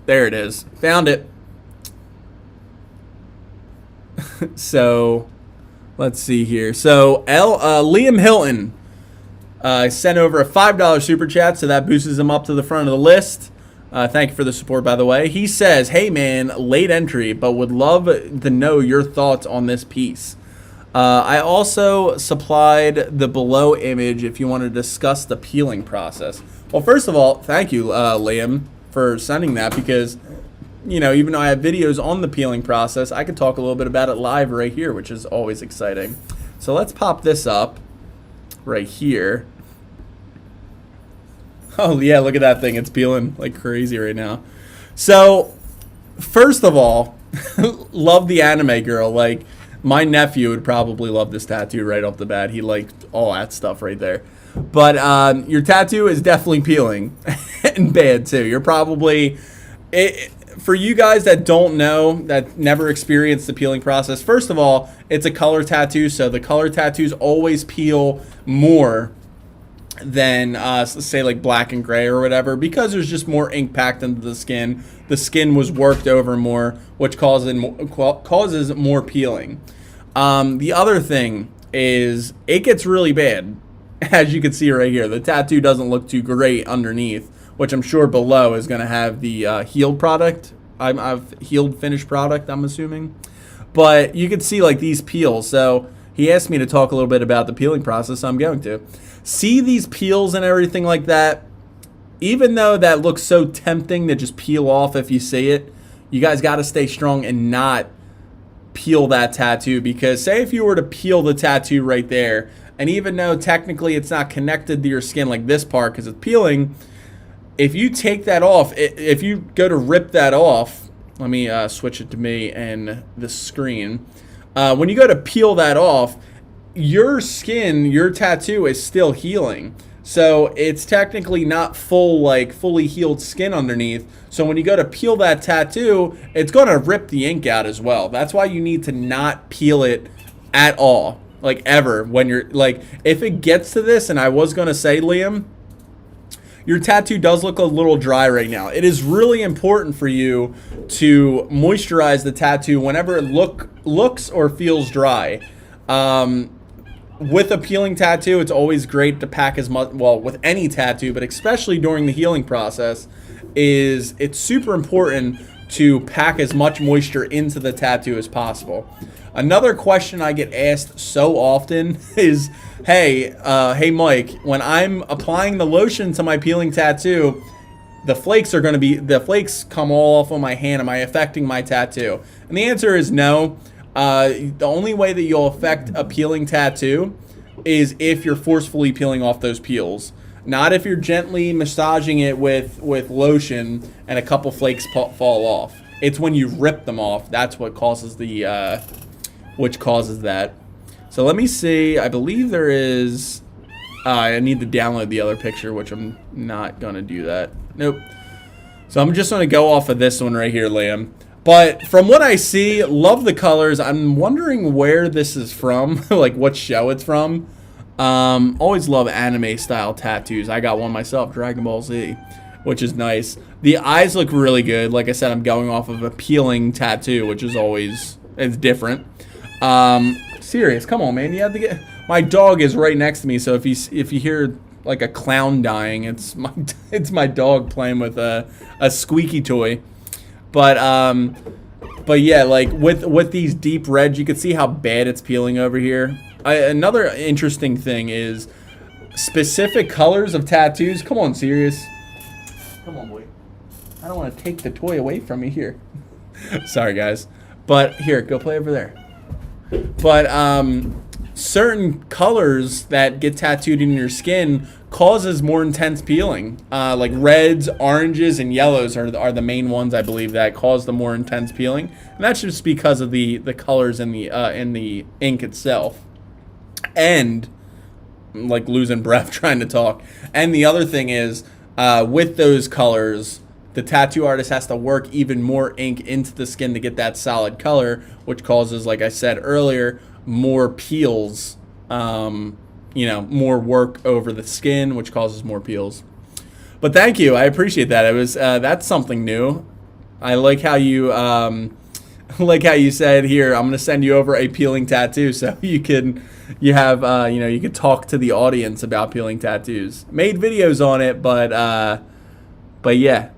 There it is. Found it. So let's see here. So Liam Hilton sent over a $5 super chat, so that boosts him up to the front of the list. Thank you for the support, by the way. He says, "Hey man, late entry, but would love to know your thoughts on this piece. I also supplied the below image if you want to discuss the peeling process." Well, first of all, thank you, Liam, for sending that, because, you know, even though I have videos on the peeling process, I could talk a little bit about it live right here, which is always exciting. So let's pop this up right here. Oh, yeah, look at that thing. It's peeling like crazy right now. So, first of all, love the anime girl. Like, my nephew would probably love this tattoo right off the bat. He liked all that stuff right there. But your tattoo is definitely peeling and bad too. You're probably, for you guys that don't know, that never experienced the peeling process, first of all, it's a color tattoo, so the color tattoos always peel more than say like black and gray or whatever, because there's just more ink packed into the skin. The skin was worked over more, which causes more peeling. The other thing is it gets really bad. As you can see right here, the tattoo doesn't look too great underneath, which I'm sure below is going to have the healed product. I've healed finished product, I'm assuming. But you can see like these peels. So he asked me to talk a little bit about the peeling process, so I'm going to. See these peels and everything like that? Even though that looks so tempting to just peel off if you see it, you guys got to stay strong and not peel that tattoo, because say if you were to peel the tattoo right there, and even though technically it's not connected to your skin like this part because it's peeling, if you take that off, if you go to rip that off, let me switch it to me and the screen. When you go to peel that off, your skin, your tattoo is still healing. So it's technically not fully healed skin underneath. So when you go to peel that tattoo, it's going to rip the ink out as well. That's why you need to not peel it at all. Like ever, when you're like, if it gets to this, and I was gonna say, Liam, your tattoo does look a little dry right now. It is really important for you to moisturize the tattoo whenever it looks or feels dry. With a peeling tattoo, it's always great to pack as much, well, with any tattoo, but especially during the healing process, it's super important to pack as much moisture into the tattoo as possible. Another question I get asked so often is, hey Mike, when I'm applying the lotion to my peeling tattoo, the flakes come all off on my hand. Am I affecting my tattoo? And the answer is no. The only way that you'll affect a peeling tattoo is if you're forcefully peeling off those peels. Not if you're gently massaging it with lotion and a couple flakes fall off. It's when you rip them off. That's what causes that. So let me see. I believe there is. I need to download the other picture, which I'm not gonna do that. Nope. So I'm just gonna go off of this one right here, Liam. But from what I see, love the colors. I'm wondering where this is from, like what show it's from. Always love anime style tattoos. I got one myself, Dragon Ball Z, which is nice. The eyes look really good. Like I said, I'm going off of a peeling tattoo, which is it's different. Serious, come on, man. You have to get. My dog is right next to me, so if you hear like a clown dying, it's my dog playing with a squeaky toy. But yeah, like with these deep reds, you can see how bad it's peeling over here. Another interesting thing is specific colors of tattoos. Come on, Sirius. Come on, boy. I don't want to take the toy away from you here. Sorry, guys. But here, go play over there. But certain colors that get tattooed in your skin causes more intense peeling. Like reds, oranges, and yellows are the main ones, I believe, that cause the more intense peeling. And that's just because of the colors in the ink itself. And like losing breath trying to talk. And the other thing is, with those colors, the tattoo artist has to work even more ink into the skin to get that solid color, which causes, like I said earlier, more peels. More work over the skin, which causes more peels. But thank you, I appreciate that. It was that's something new. I like how you said here, I'm gonna send you over a peeling tattoo so you could talk to the audience about peeling tattoos. Made videos on it, but yeah,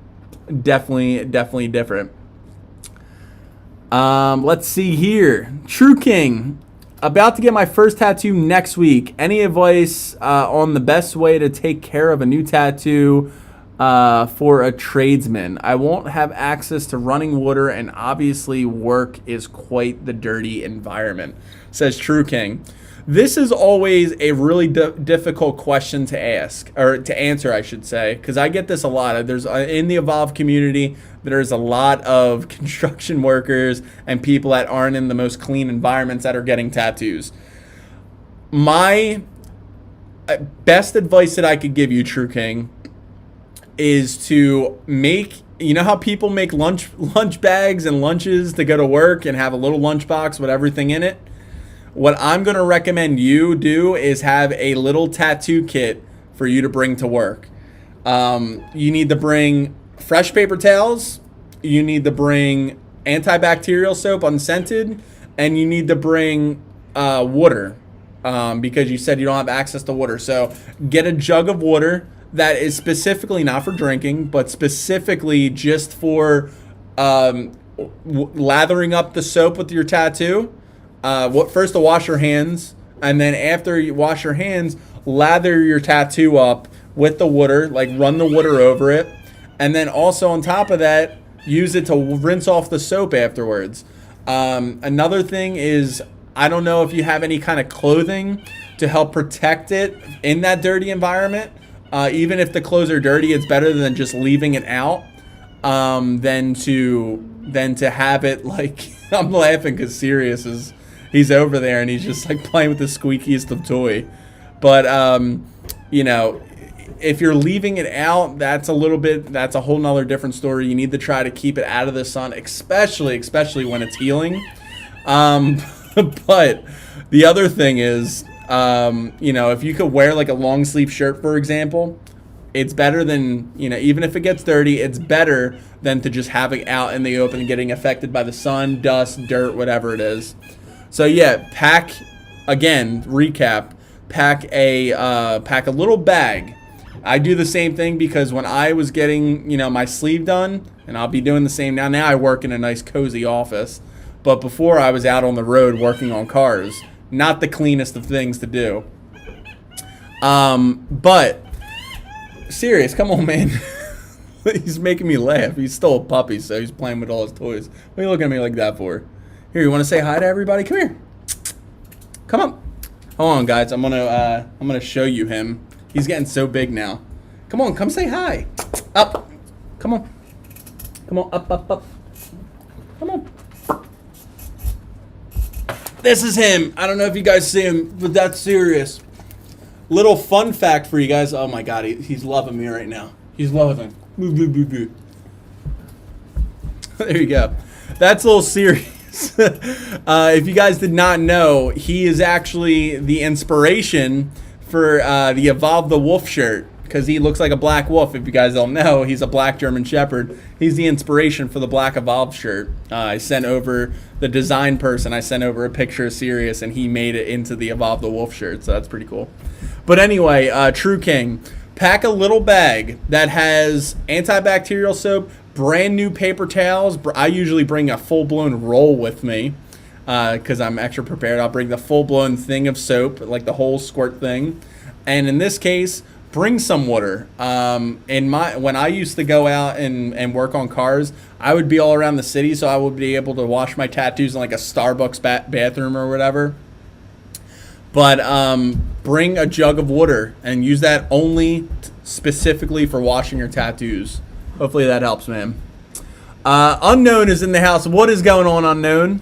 definitely different. Let's see here. True King. About to get my first tattoo next week. Any advice on the best way to take care of a new tattoo for a tradesman? I won't have access to running water, and obviously work is quite the dirty environment, says True King. This is always a really difficult question to ask, or to answer, I should say, because I get this a lot. There's in the Evolve community, there's a lot of construction workers and people that aren't in the most clean environments that are getting tattoos. My best advice that I could give you, True King, is to make, you know how people make lunch bags and lunches to go to work and have a little lunchbox with everything in it? What I'm going to recommend you do is have a little tattoo kit for you to bring to work. You need to bring fresh paper towels. You need to bring antibacterial soap, unscented. And you need to bring water because you said you don't have access to water. So get a jug of water that is specifically not for drinking, but specifically just for lathering up the soap with your tattoo. First to wash your hands, and then after you wash your hands, lather your tattoo up with the water, like run the water over it, and then also on top of that, use it to rinse off the soap afterwards. Another thing is, I don't know if you have any kind of clothing to help protect it in that dirty environment. Even if the clothes are dirty, it's better than just leaving it out than to have it like. I'm laughing because Sirius he's over there and he's just like playing with the squeakiest of toy. But if you're leaving it out, that's a whole nother different story. You need to try to keep it out of the sun, especially when it's healing. But the other thing is, if you could wear like a long sleeve shirt, for example, it's better than, even if it gets dirty, it's better than to just have it out in the open and getting affected by the sun, dust, dirt, whatever it is. So yeah, pack a little bag. I do the same thing because when I was getting, my sleeve done, and I'll be doing the same now. Now I work in a nice cozy office, but before I was out on the road working on cars. Not the cleanest of things to do. But serious, come on, man. He's making me laugh. He's still a puppy, so he's playing with all his toys. What are you looking at me like that for? Here, you want to say hi to everybody? Come here. Come on. Hold on, guys. I'm gonna show you him. He's getting so big now. Come on, come say hi. Up. Come on. Come on, up. Come on. This is him. I don't know if you guys see him, but that's serious. Little fun fact for you guys. Oh my God, he's loving me right now. He's loving. Boo, boo, boo, boo. There you go. That's a little serious. If you guys did not know, he is actually the inspiration for the Evolve the Wolf shirt, because he looks like a black wolf. If you guys don't know, he's a black German Shepherd. He's the inspiration for the Black Evolve shirt. I sent over the design person. I sent over a picture of Sirius, and he made it into the Evolve the Wolf shirt, so that's pretty cool. But anyway, True King, pack a little bag that has antibacterial soap, brand new paper towels. I usually bring a full-blown roll with me because I'm extra prepared. I'll bring the full-blown thing of soap, like the whole squirt thing. And in this case, bring some water. When I used to go out and work on cars, I would be all around the city, so I would be able to wash my tattoos in like a Starbucks bathroom or whatever. But bring a jug of water and use that only specifically for washing your tattoos. Hopefully that helps, man. Unknown is in the house. What is going on, Unknown?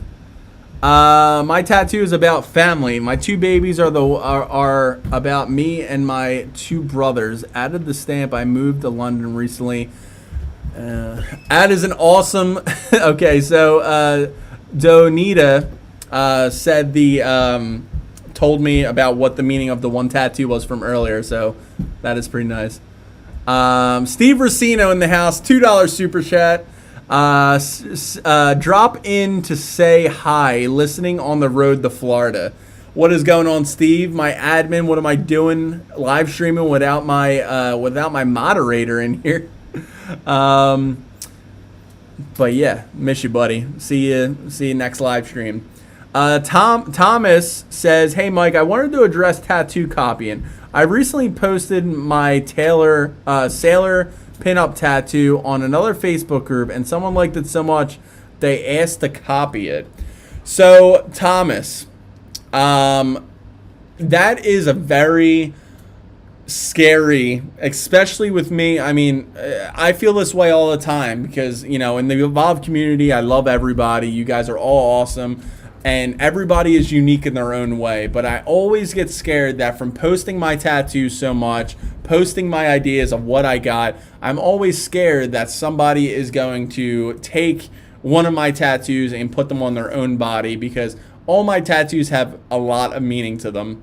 My tattoo is about family. My 2 babies are about me and my 2 brothers. Added the stamp. I moved to London recently. Ad is an awesome. Okay, so Donita said told me about what the meaning of the one tattoo was from earlier. So that is pretty nice. Steve Racino in the house. $2 super chat. Drop in to say hi. Listening on the road to Florida. What is going on, Steve? My admin. What am I doing? Live streaming without my moderator in here. But yeah, miss you, buddy. See you next live stream. Thomas says, "Hey Mike, I wanted to address tattoo copying. I recently posted my sailor pinup tattoo on another Facebook group, and someone liked it so much they asked to copy it." So Thomas, that is a very scary, especially with me. I mean, I feel this way all the time because, in the Evolve community, I love everybody. You guys are all awesome. And everybody is unique in their own way. But I always get scared that from posting my tattoos so much, posting my ideas of what I got, I'm always scared that somebody is going to take one of my tattoos and put them on their own body, because all my tattoos have a lot of meaning to them.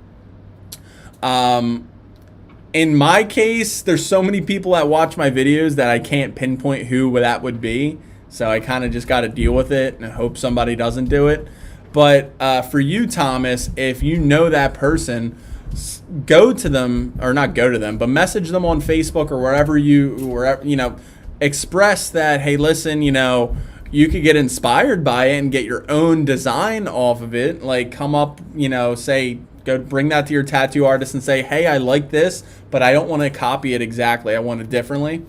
In my case, there's so many people that watch my videos that I can't pinpoint who that would be. So I kind of just got to deal with it and hope somebody doesn't do it. But for you, Thomas, if you know that person, go to them, or not go to them, but message them on Facebook or wherever express that, hey, listen, you could get inspired by it and get your own design off of it. Like, come up, say, go bring that to your tattoo artist and say, hey, I like this, but I don't want to copy it exactly. I want it differently.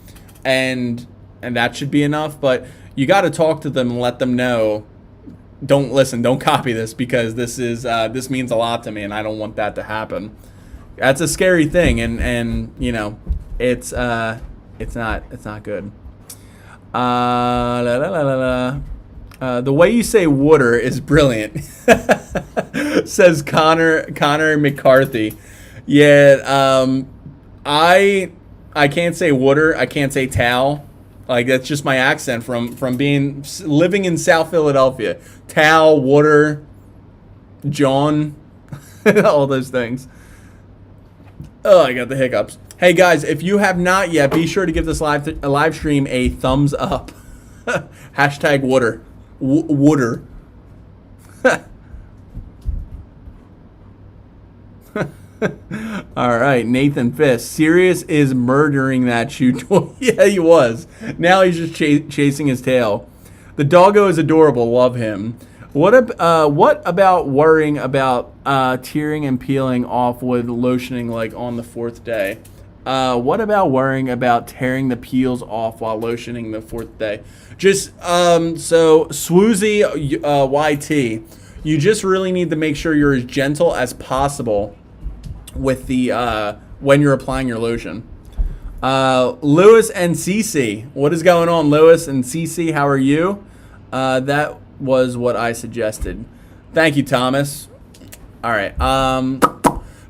And that should be enough. But you got to talk to them and let them know, don't copy this, because this means a lot to me and I don't want that to happen. That's a scary thing, and it's not good. The way you say water is brilliant, says Connor McCarthy. Yeah, I can't say water. I can't say towel. Like, that's just my accent from living in South Philadelphia. Towel, water, John, all those things. Oh, I got the hiccups. Hey guys, if you have not yet, be sure to give this live stream a thumbs up. Hashtag water. Water. All right, Nathan Fisk. Sirius is murdering that chew toy. Yeah, he was. Now he's just chasing his tail. The doggo is adorable. Love him. What about worrying about tearing and peeling off with lotioning like on the 4th day? What about worrying about tearing the peels off while lotioning the 4th day? Just so Swoozy YT, you just really need to make sure you're as gentle as possible with the when you're applying your lotion. Lewis and Cece, what is going on, Lewis and Cece? How are you? That was what I suggested. Thank you, Thomas. All right.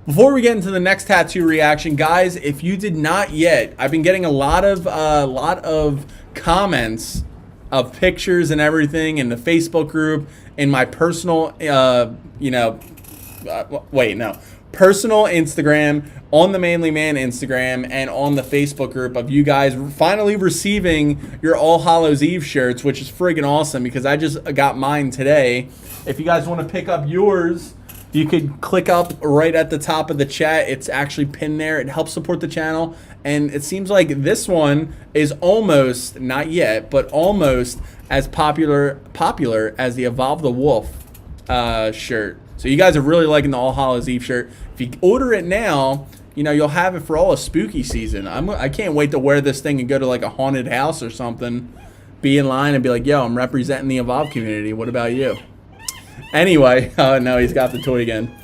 Before we get into the next tattoo reaction, guys, if you did not yet, I've been getting a lot of comments of pictures and everything in the Facebook group, in my personal, personal Instagram, on the Manly Man Instagram, and on the Facebook group of you guys finally receiving your All Hallows Eve shirts, which is friggin' awesome because I just got mine today. If you guys want to pick up yours, you could click up right at the top of the chat. It's actually pinned there. It helps support the channel. And it seems like this one is almost, not yet, but almost as popular as the Evolve the Wolf shirt. So you guys are really liking the All Hallows Eve shirt. If you order it now, you'll have it for all of spooky season. I can't wait to wear this thing and go to like a haunted house or something, be in line and be like, yo, I'm representing the Evolve community. What about you? Anyway, oh no, he's got the toy again.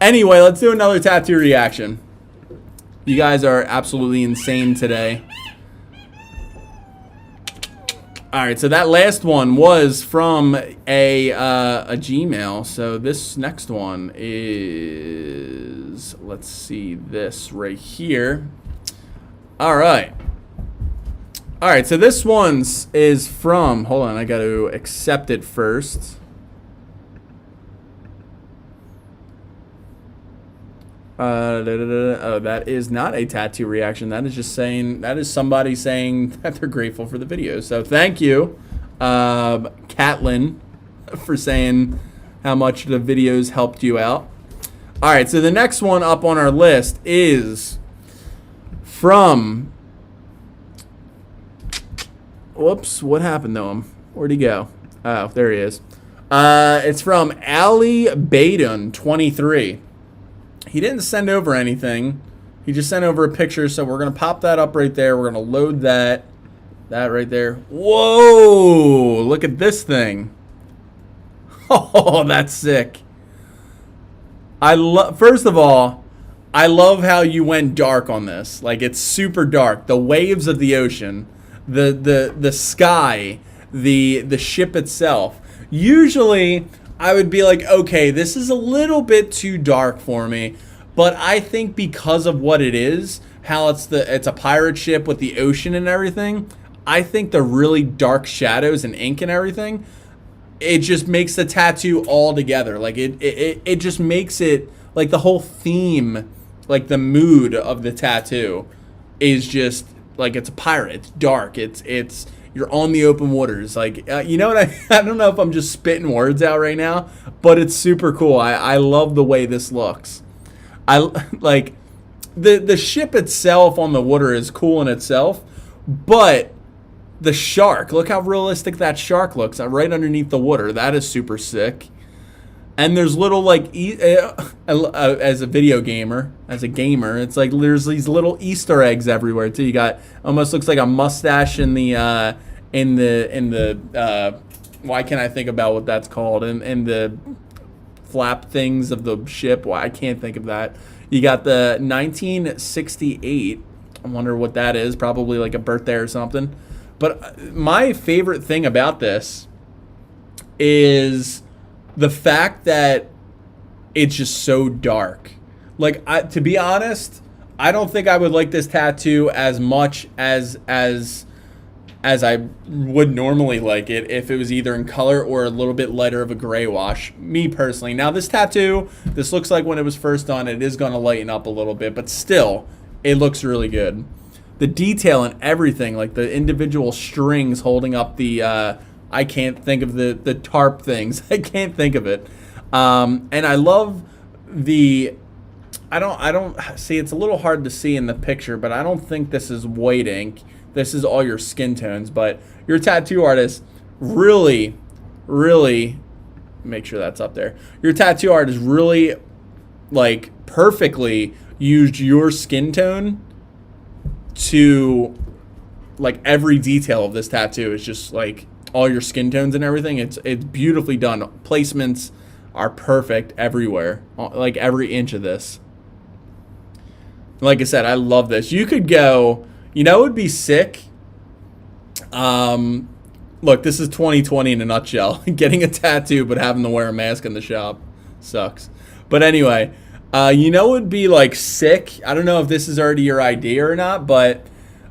Anyway, let's do another tattoo reaction. You guys are absolutely insane today. All right, so that last one was from a Gmail. So this next one is, let's see, this right here. All right. All right, so this one's is from, hold on, I got to accept it first. Oh, that is not a tattoo reaction. That is just saying, that is somebody saying that they're grateful for the video. So thank you, Catlin, for saying how much the videos helped you out. All right, so the next one up on our list is from, whoops, what happened to him? Where'd he go? Oh, there he is. It's from Ali Baden 23. He didn't send over anything. He just sent over a picture, so we're going to pop that up right there. We're going to load that right there. Whoa! Look at this thing. Oh, that's sick. First of all, I love how you went dark on this. Like, it's super dark. The waves of the ocean, the sky, the ship itself. Usually I would be like, okay, this is a little bit too dark for me, but I think because of what it is, how it's a pirate ship with the ocean and everything, I think the really dark shadows and ink and everything, it just makes the tattoo all together. Like it just makes it like the whole theme, like the mood of the tattoo is just like it's a pirate. It's dark. It's you're on the open waters. Like, you know what? I don't know if I'm just spitting words out right now, but it's super cool. I love the way this looks. I like the ship itself on the water is cool in itself, but the shark, look how realistic that shark looks right underneath the water. That is super sick. And there's little like as a video gamer, as a gamer, it's like there's these little Easter eggs everywhere too. You got almost looks like a mustache in the why can't I think about what that's called in the flap things of the ship. Why I can't think of that. You got the 1968. I wonder what that is. Probably like a birthday or something. But my favorite thing about this is the fact that it's just so dark. Like, to be honest, I don't think I would like this tattoo as much as I would normally like it if it was either in color or a little bit lighter of a gray wash, me personally. Now, this tattoo, this looks like when it was first done, it is going to lighten up a little bit, but still, it looks really good. The detail and everything, like the individual strings holding up the, I can't think of the tarp things. I can't think of it. And I love I don't see, it's a little hard to see in the picture, but I don't think this is white ink. This is all your skin tones, but your tattoo artist really, make sure that's up there. Your tattoo artist really, like, perfectly used your skin tone to, like, every detail of this tattoo is just, like, all your skin tones and everything. It's beautifully done. Placements are perfect everywhere, like, every inch of this. Like I said, I love this. You could go, you know, it would be sick. Look, this is 2020 in a nutshell. Getting a tattoo but having to wear a mask in the shop sucks. But anyway, you know, it would be like sick. I don't know if this is already your idea or not, but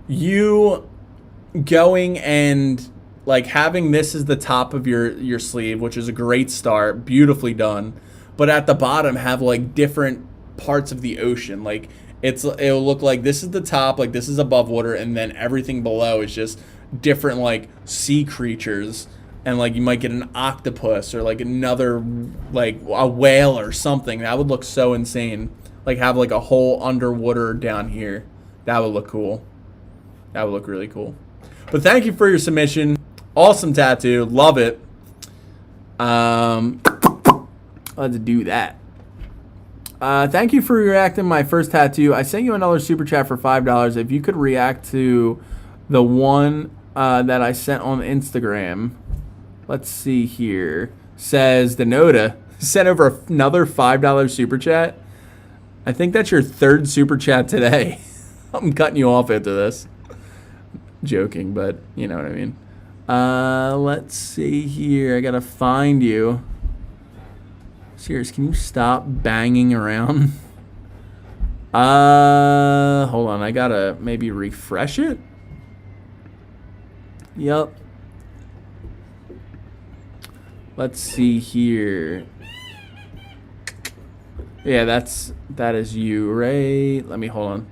you going and like having this as the top of your sleeve, which is a great start, beautifully done. But at the bottom have like different parts of the ocean. Like it'll look like this is the top, like this is above water, and then everything below is just different like sea creatures, and like you might get an octopus or like another like a whale or something. That would look so insane. Like have like a whole underwater down here. That would look cool. That would look really cool. But thank you for your submission. Awesome tattoo. Love it. Let's do that. Thank you for reacting to my first tattoo. I sent you another super chat for $5. If you could react to the one that I sent on Instagram. Let's see here. Says Denoda. sent over another $5 super chat. I think that's your third super chat today. I'm cutting you off after this. Joking, but you know what I mean. Let's see here. I gotta find you. Serious, can you stop banging around? Hold on. I gotta maybe refresh it. Yep. Let's see here. Yeah, that is you, right? Let me hold on.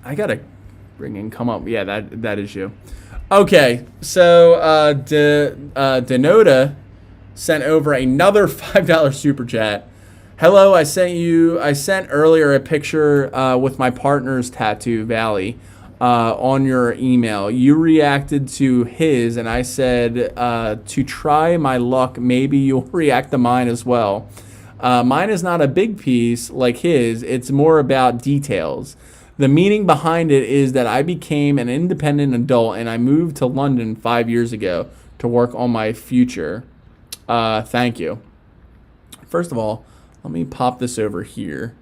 I gotta bring in come up. Yeah, that is you. Okay, so Denoda sent over another $5 super chat. Hello, I sent earlier a picture with my partner's tattoo, Valley, on your email. You reacted to his, and I said to try my luck, maybe you'll react to mine as well. Mine is not a big piece like his. It's more about details. The meaning behind it is that I became an independent adult and I moved to London 5 years ago to work on my future. Thank you. First of all, let me pop this over here.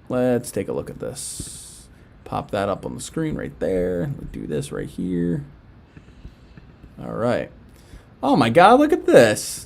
Let's take a look at this. Pop that up on the screen right there. We'll do this right here. All right. Oh my God, look at this.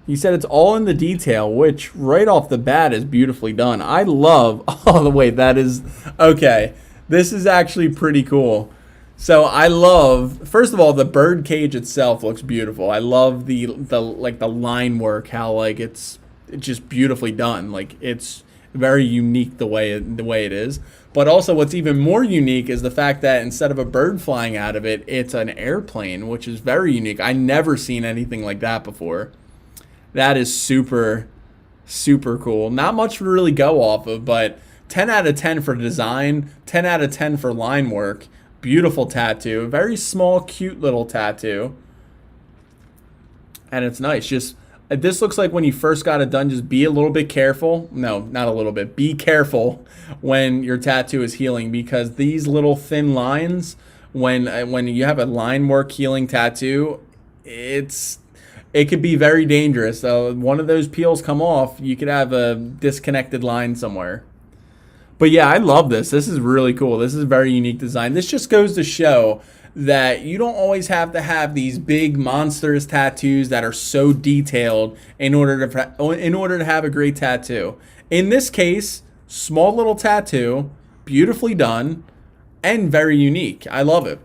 He said it's all in the detail, which right off the bat is beautifully done. I love, oh, wait, that is, okay. This is actually pretty cool. So I love, first of all, the bird cage itself looks beautiful. I love the line work, how like it's just beautifully done. Like it's very unique the way it is. But also what's even more unique is the fact that instead of a bird flying out of it, it's an airplane, which is very unique. I never seen anything like that before. That is super, super cool. Not much to really go off of, but 10 out of 10 for design, 10 out of 10 for line work. Beautiful tattoo. Very small, cute little tattoo. And it's nice. Just, this looks like when you first got it done, just be a little bit careful. No, not a little bit. Be careful when your tattoo is healing, because these little thin lines, when you have a line work healing tattoo, it could be very dangerous. So one of those peels come off, you could have a disconnected line somewhere. But yeah, I love this. This is really cool. This is a very unique design. This just goes to show that you don't always have to have these big monstrous tattoos that are so detailed in order to have a great tattoo. In this case, small little tattoo, beautifully done, and very unique. I love it.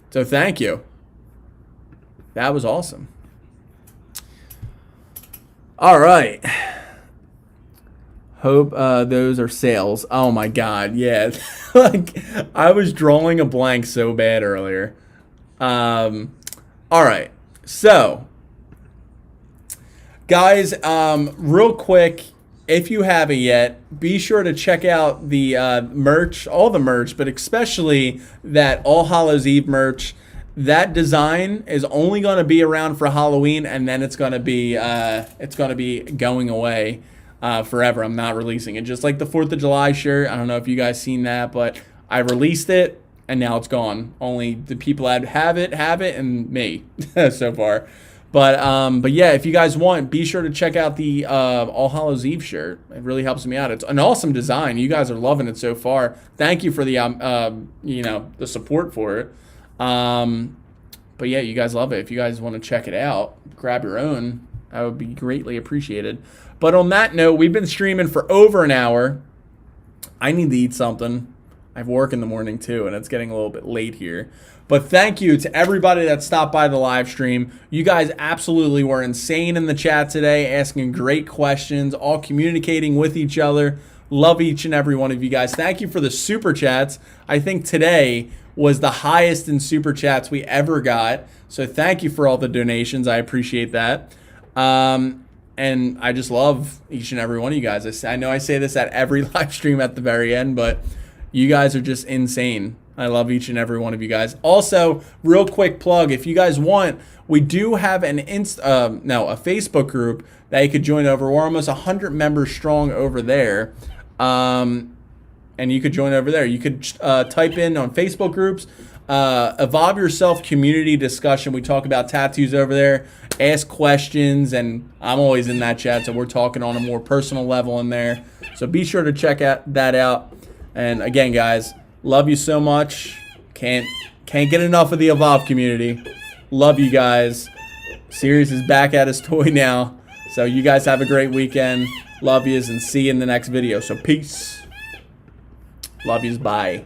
So thank you. That was awesome. All right. Hope those are sales. Oh my God, yeah. Like I was drawing a blank so bad earlier. All right. So, guys, real quick, if you haven't yet, be sure to check out the merch, all the merch, but especially that All Hallows Eve merch. That design is only going to be around for Halloween, and then it's going to be going away forever. I'm not releasing it. Just like the 4th of July shirt. I don't know if you guys seen that, but I released it, and now it's gone. Only the people that have it, and me so far. But yeah, if you guys want, be sure to check out the All Hallows Eve shirt. It really helps me out. It's an awesome design. You guys are loving it so far. Thank you for the the support for it. But yeah, you guys love it. If you guys want to check it out, grab your own. That would be greatly appreciated. But on that note, we've been streaming for over an hour. I need to eat something. I have work in the morning too, and it's getting a little bit late here. But thank you to everybody that stopped by the live stream. You guys absolutely were insane in the chat today, asking great questions, all communicating with each other. Love each and every one of you guys. Thank you for the super chats. I think today was the highest in super chats we ever got. So thank you for all the donations. I appreciate that. And I just love each and every one of you guys. I know I say this at every live stream at the very end, but you guys are just insane. I love each and every one of you guys. Also, real quick plug, if you guys want, we do have a Facebook group that you could join over. We're almost 100 members strong over there. And you could join over there. You could type in on Facebook groups, Evolve Yourself community discussion. We talk about tattoos over there. Ask questions, and I'm always in that chat, so we're talking on a more personal level in there. So be sure to check that out. And again, guys, love you so much. Can't get enough of the Evolve community. Love you guys. Sirius is back at his toy now. So you guys have a great weekend. Love yous, and see you in the next video. So peace. Love yous. Bye.